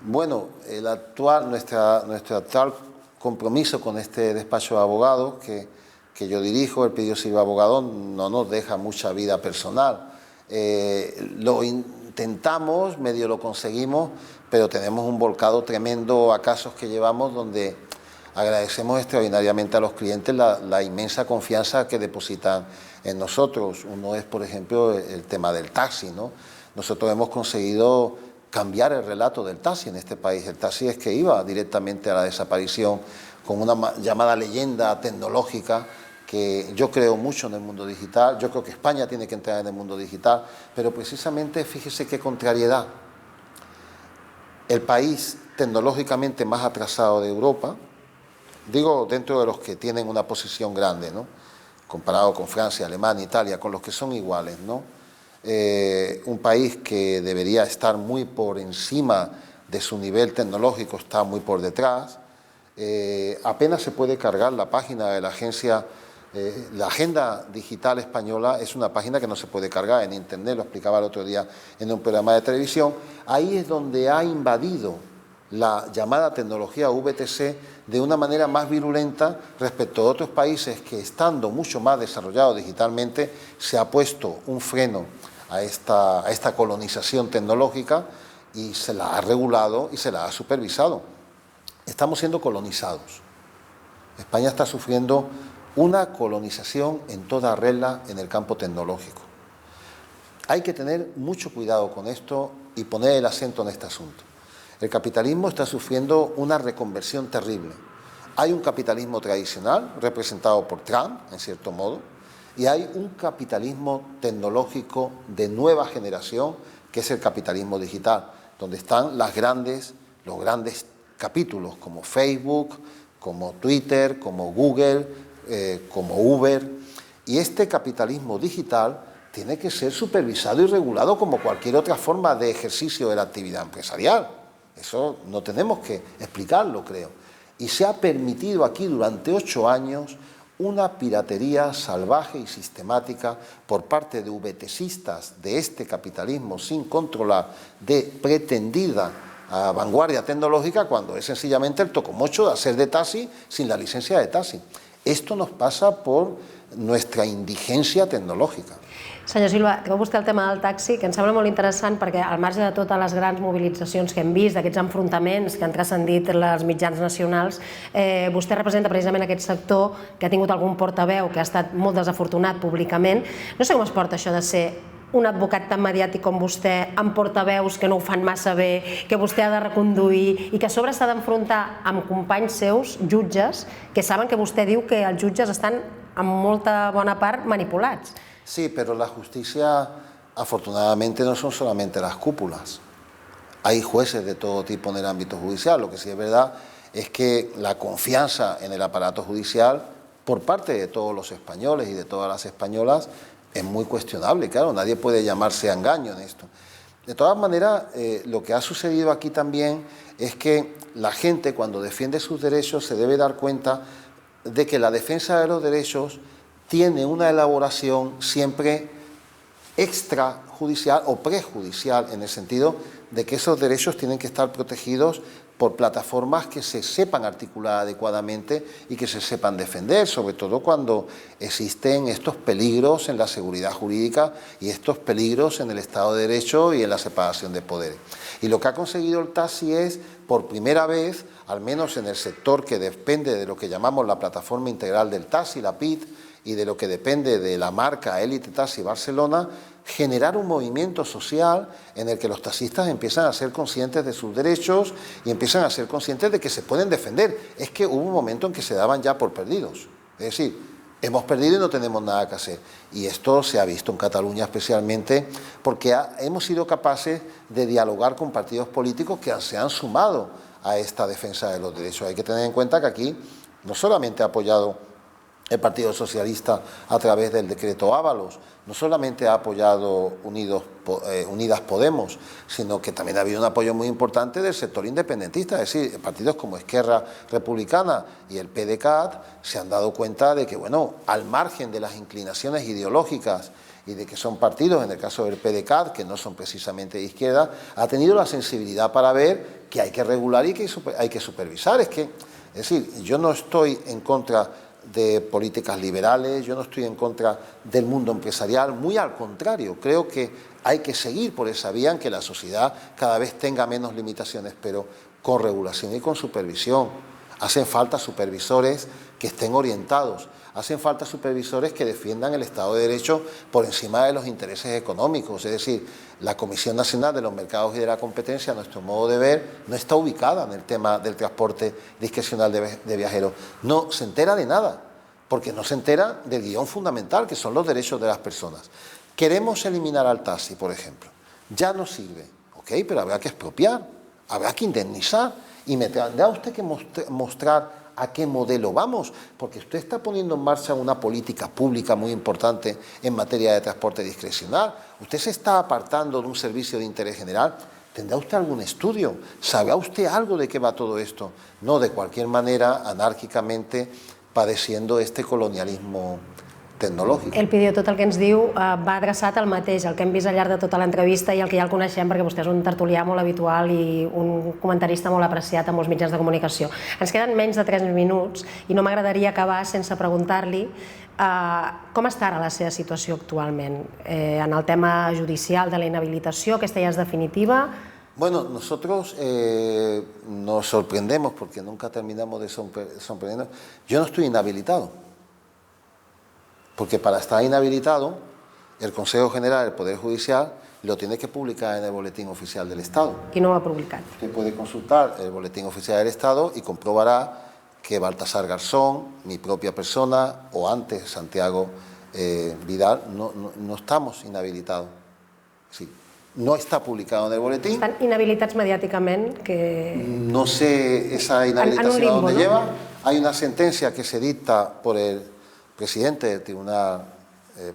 Bueno, nuestro actual compromiso con este despacho de abogados que yo dirijo, Elpidio Silva Abogado, no nos deja mucha vida personal. Lo intentamos, medio lo conseguimos, pero tenemos un volcado tremendo a casos que llevamos donde agradecemos extraordinariamente a los clientes la inmensa confianza que depositan en nosotros. Uno es, por ejemplo, el tema del taxi, ¿no? Nosotros hemos conseguido cambiar el relato del taxi en este país. El taxi es que iba directamente a la desaparición con una llamada leyenda tecnológica, que yo creo mucho en el mundo digital. Yo creo que España tiene que entrar en el mundo digital, pero precisamente fíjese qué contrariedad. El país tecnológicamente más atrasado de Europa, digo dentro de los que tienen una posición grande, ¿no?, comparado con Francia, Alemania, Italia, con los que son iguales, ¿no? Un país que debería estar muy por encima de su nivel tecnológico está muy por detrás. Apenas se puede cargar la página de la agencia. La Agenda Digital Española es una página que no se puede cargar en internet, lo explicaba el otro día en un programa de televisión. Ahí es donde ha invadido la llamada tecnología VTC de una manera más virulenta respecto a otros países que, estando mucho más desarrollados digitalmente, se ha puesto un freno a esta colonización tecnológica y se la ha regulado y se la ha supervisado. Estamos siendo colonizados. España está sufriendo una colonización en toda regla en el campo tecnológico. Hay que tener mucho cuidado con esto y poner el acento en este asunto. El capitalismo está sufriendo una reconversión terrible. Hay un capitalismo tradicional, representado por Trump, en cierto modo, y hay un capitalismo tecnológico de nueva generación, que es el capitalismo digital, donde están los grandes capítulos como Facebook, como Twitter, como Google, como Uber. Y este capitalismo digital tiene que ser supervisado y regulado como cualquier otra forma de ejercicio de la actividad empresarial. Eso no tenemos que explicarlo, creo. Y se ha permitido aquí durante 8 años una piratería salvaje y sistemática por parte de VTCistas de este capitalismo sin controlar, de pretendida vanguardia tecnológica, cuando es sencillamente el tocomocho de hacer de taxi sin la licencia de taxi. Esto nos pasa por nuestra indigencia tecnològica.
Senyor Silva, treu vostè el tema del taxi, que em sembla molt interessant perquè al marge de totes les grans mobilitzacions que hem vist, d'aquests enfrontaments que han transcendit els mitjans nacionals, vostè representa precisament aquest sector que ha tingut algun portaveu que ha estat molt desafortunat públicament. No sé com es porta això de ser un advocat tan mediàtic com vostè, amb portaveus que no ho fan massa bé, que vostè ha de reconduir i que a sobre s'ha d'enfrontar amb companys seus, jutges, que saben que vostè diu que els jutges estan en molta bona part manipulats.
Sí, pero la justicia afortunadamente no son solamente las cúpulas. Hay jueces de todo tipo en el ámbito judicial. Lo que sí es verdad es que la confianza en el aparato judicial por parte de todos los españoles y de todas las españolas es muy cuestionable. Claro, nadie puede llamarse a engaño en esto. De todas maneras, lo que ha sucedido aquí también es que la gente, cuando defiende sus derechos, se debe dar cuenta de que la defensa de los derechos tiene una elaboración siempre extrajudicial o prejudicial, en el sentido de que esos derechos tienen que estar protegidos por plataformas que se sepan articular adecuadamente y que se sepan defender, sobre todo cuando existen estos peligros en la seguridad jurídica y estos peligros en el Estado de Derecho y en la separación de poderes. Y lo que ha conseguido el taxi es, por primera vez, al menos en el sector que depende de lo que llamamos la plataforma integral del taxi, la PIT, y de lo que depende de la marca Elite Taxi Barcelona, generar un movimiento social en el que los taxistas empiezan a ser conscientes de sus derechos y empiezan a ser conscientes de que se pueden defender. Es que hubo un momento en que se daban ya por perdidos. Es decir, hemos perdido y no tenemos nada que hacer. Y esto se ha visto en Cataluña especialmente porque hemos sido capaces de dialogar con partidos políticos que se han sumado a esta defensa de los derechos. Hay que tener en cuenta que aquí no solamente ha apoyado el Partido Socialista a través del decreto Ábalos, no solamente ha apoyado Unidas Podemos, sino que también ha habido un apoyo muy importante del sector independentista, es decir, partidos como Esquerra Republicana y el PDeCAT se han dado cuenta de que, bueno, al margen de las inclinaciones ideológicas y de que son partidos, en el caso del PDeCAT, que no son precisamente de izquierda, ha tenido la sensibilidad para ver que hay que regular y que hay que supervisar. Es decir, yo no estoy en contra de políticas liberales, yo no estoy en contra del mundo empresarial, muy al contrario, creo que hay que seguir por esa vía en que la sociedad cada vez tenga menos limitaciones, pero con regulación y con supervisión. Hacen falta supervisores que estén orientados, hacen falta supervisores que defiendan el Estado de Derecho por encima de los intereses económicos, es decir, la Comisión Nacional de los Mercados y de la Competencia, a nuestro modo de ver, no está ubicada en el tema del transporte discrecional de viajeros. No se entera de nada, porque no se entera del guión fundamental, que son los derechos de las personas. Queremos eliminar al taxi, por ejemplo. Ya no sirve, ¿ok? Pero habrá que expropiar, habrá que indemnizar y tendrá usted que mostrar a qué modelo vamos, porque usted está poniendo en marcha una política pública muy importante en materia de transporte discrecional. Usted se está apartando de un servicio de interés general. ¿Tendrá usted algún estudio? ¿Sabrá usted algo de qué va todo esto? No, de cualquier manera, anárquicamente, padeciendo este colonialismo tecnològic.
El Pidió, tot el que ens diu va adreçat al mateix, el que hem vist al llarg de tota l'entrevista i el que ja el coneixem perquè vostè és un tertulià molt habitual i un comentarista molt apreciat a molts mitjans de comunicació. Ens queden menys de 3 minuts i no m'agradaria acabar sense preguntar-li com està ara la seva situació actualment en el tema judicial de la inhabilitació, aquesta ja és definitiva.
Bueno, nosotros nos sorprendemos porque nunca terminamos de sorprendernos. Yo no estoy inhabilitado. Porque para estar inhabilitado, el Consejo General del Poder Judicial lo tiene que publicar en el Boletín Oficial del Estado.
I no ho ha publicat.
Usted puede consultar el Boletín Oficial del Estado y comprobará que Baltasar Garzón, mi propia persona, o antes Santiago Vidal, no estamos inhabilitados. Sí. No está publicado en el boletín.
Estan inhabilitats mediàticament que...
No sé esa inhabilitación a dónde lleva. Hay una sentencia que se dicta por el presidente del Tribunal,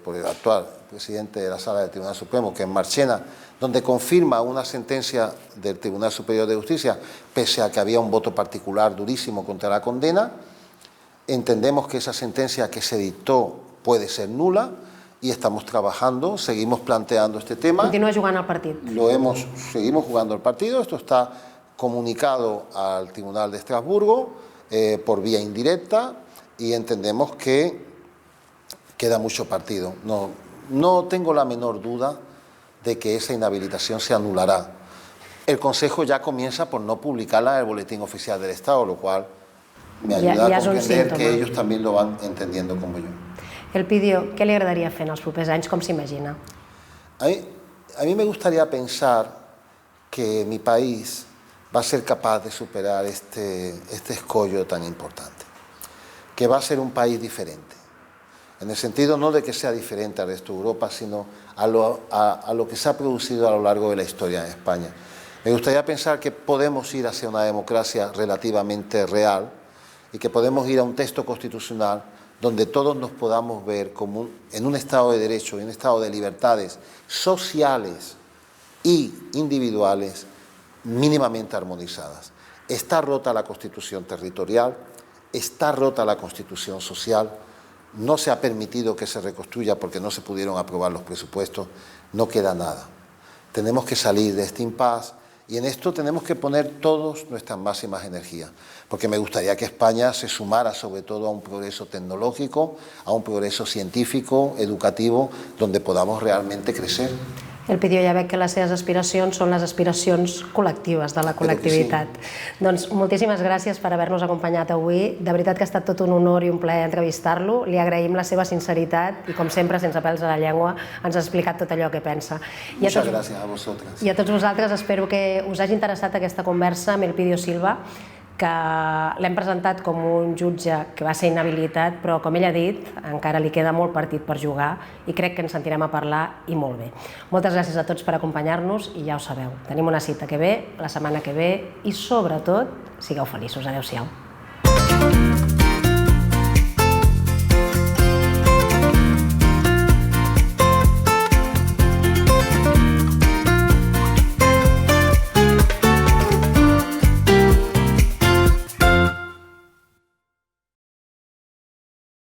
por el actual presidente de la Sala del Tribunal Supremo, que es Marchena, donde confirma una sentencia del Tribunal Superior de Justicia, pese a que había un voto particular durísimo contra la condena. Entendemos que esa sentencia que se dictó puede ser nula y estamos trabajando, seguimos planteando este tema.
Continua jugant al partit.
Seguimos jugando el partido, esto está comunicado al Tribunal de Estrasburgo por vía indirecta y entendemos que queda mucho partido. No tengo la menor duda de que esa inhabilitación se anulará. El Consejo ya comienza por no publicarla en el Boletín Oficial del Estado, lo cual me ayuda a comprender que ellos también lo van entendiendo como yo.
Elpidio, què li agradaria fer en els propers anys? Com s'imagina?
A mí me gustaría pensar que mi país va a ser capaz de superar este escollo tan importante, que va a ser un país diferente, en el sentido no de que sea diferente al resto de Europa, sino a lo que se ha producido a lo largo de la historia en España. Me gustaría pensar que podemos ir hacia una democracia relativamente real y que podemos ir a un texto constitucional donde todos nos podamos ver como en un Estado de Derecho, en un Estado de libertades sociales y individuales mínimamente armonizadas. Está rota la Constitución territorial, está rota la Constitución social, no se ha permitido que se reconstruya porque no se pudieron aprobar los presupuestos, no queda nada. Tenemos que salir de este impasse y en esto tenemos que poner todos nuestras máximas energías, porque me gustaría que España se sumara sobre todo a un progreso tecnológico, a un progreso científico, educativo, donde podamos realmente crecer.
Elpidio, ja veig que les seves aspiracions són les aspiracions col·lectives de la col·lectivitat. Doncs moltíssimes gràcies per haver-nos acompanyat avui. De veritat que ha estat tot un honor i un plaer entrevistar-lo. Li agraïm la seva sinceritat i, com sempre, sense pèls a la llengua, ens ha explicat tot allò que pensa.
Muchas gracias a vosotras.
I a tots vosaltres espero que us hagi interessat aquesta conversa amb Elpidio Silva, que l'hem presentat com un jutge que va ser inhabilitat, però, com ell ha dit, encara li queda molt partit per jugar i crec que ens sentirem a parlar i molt bé. Moltes gràcies a tots per acompanyar-nos i ja ho sabeu, tenim una cita que ve, la setmana que ve i, sobretot, sigueu feliços. Adéu-siau.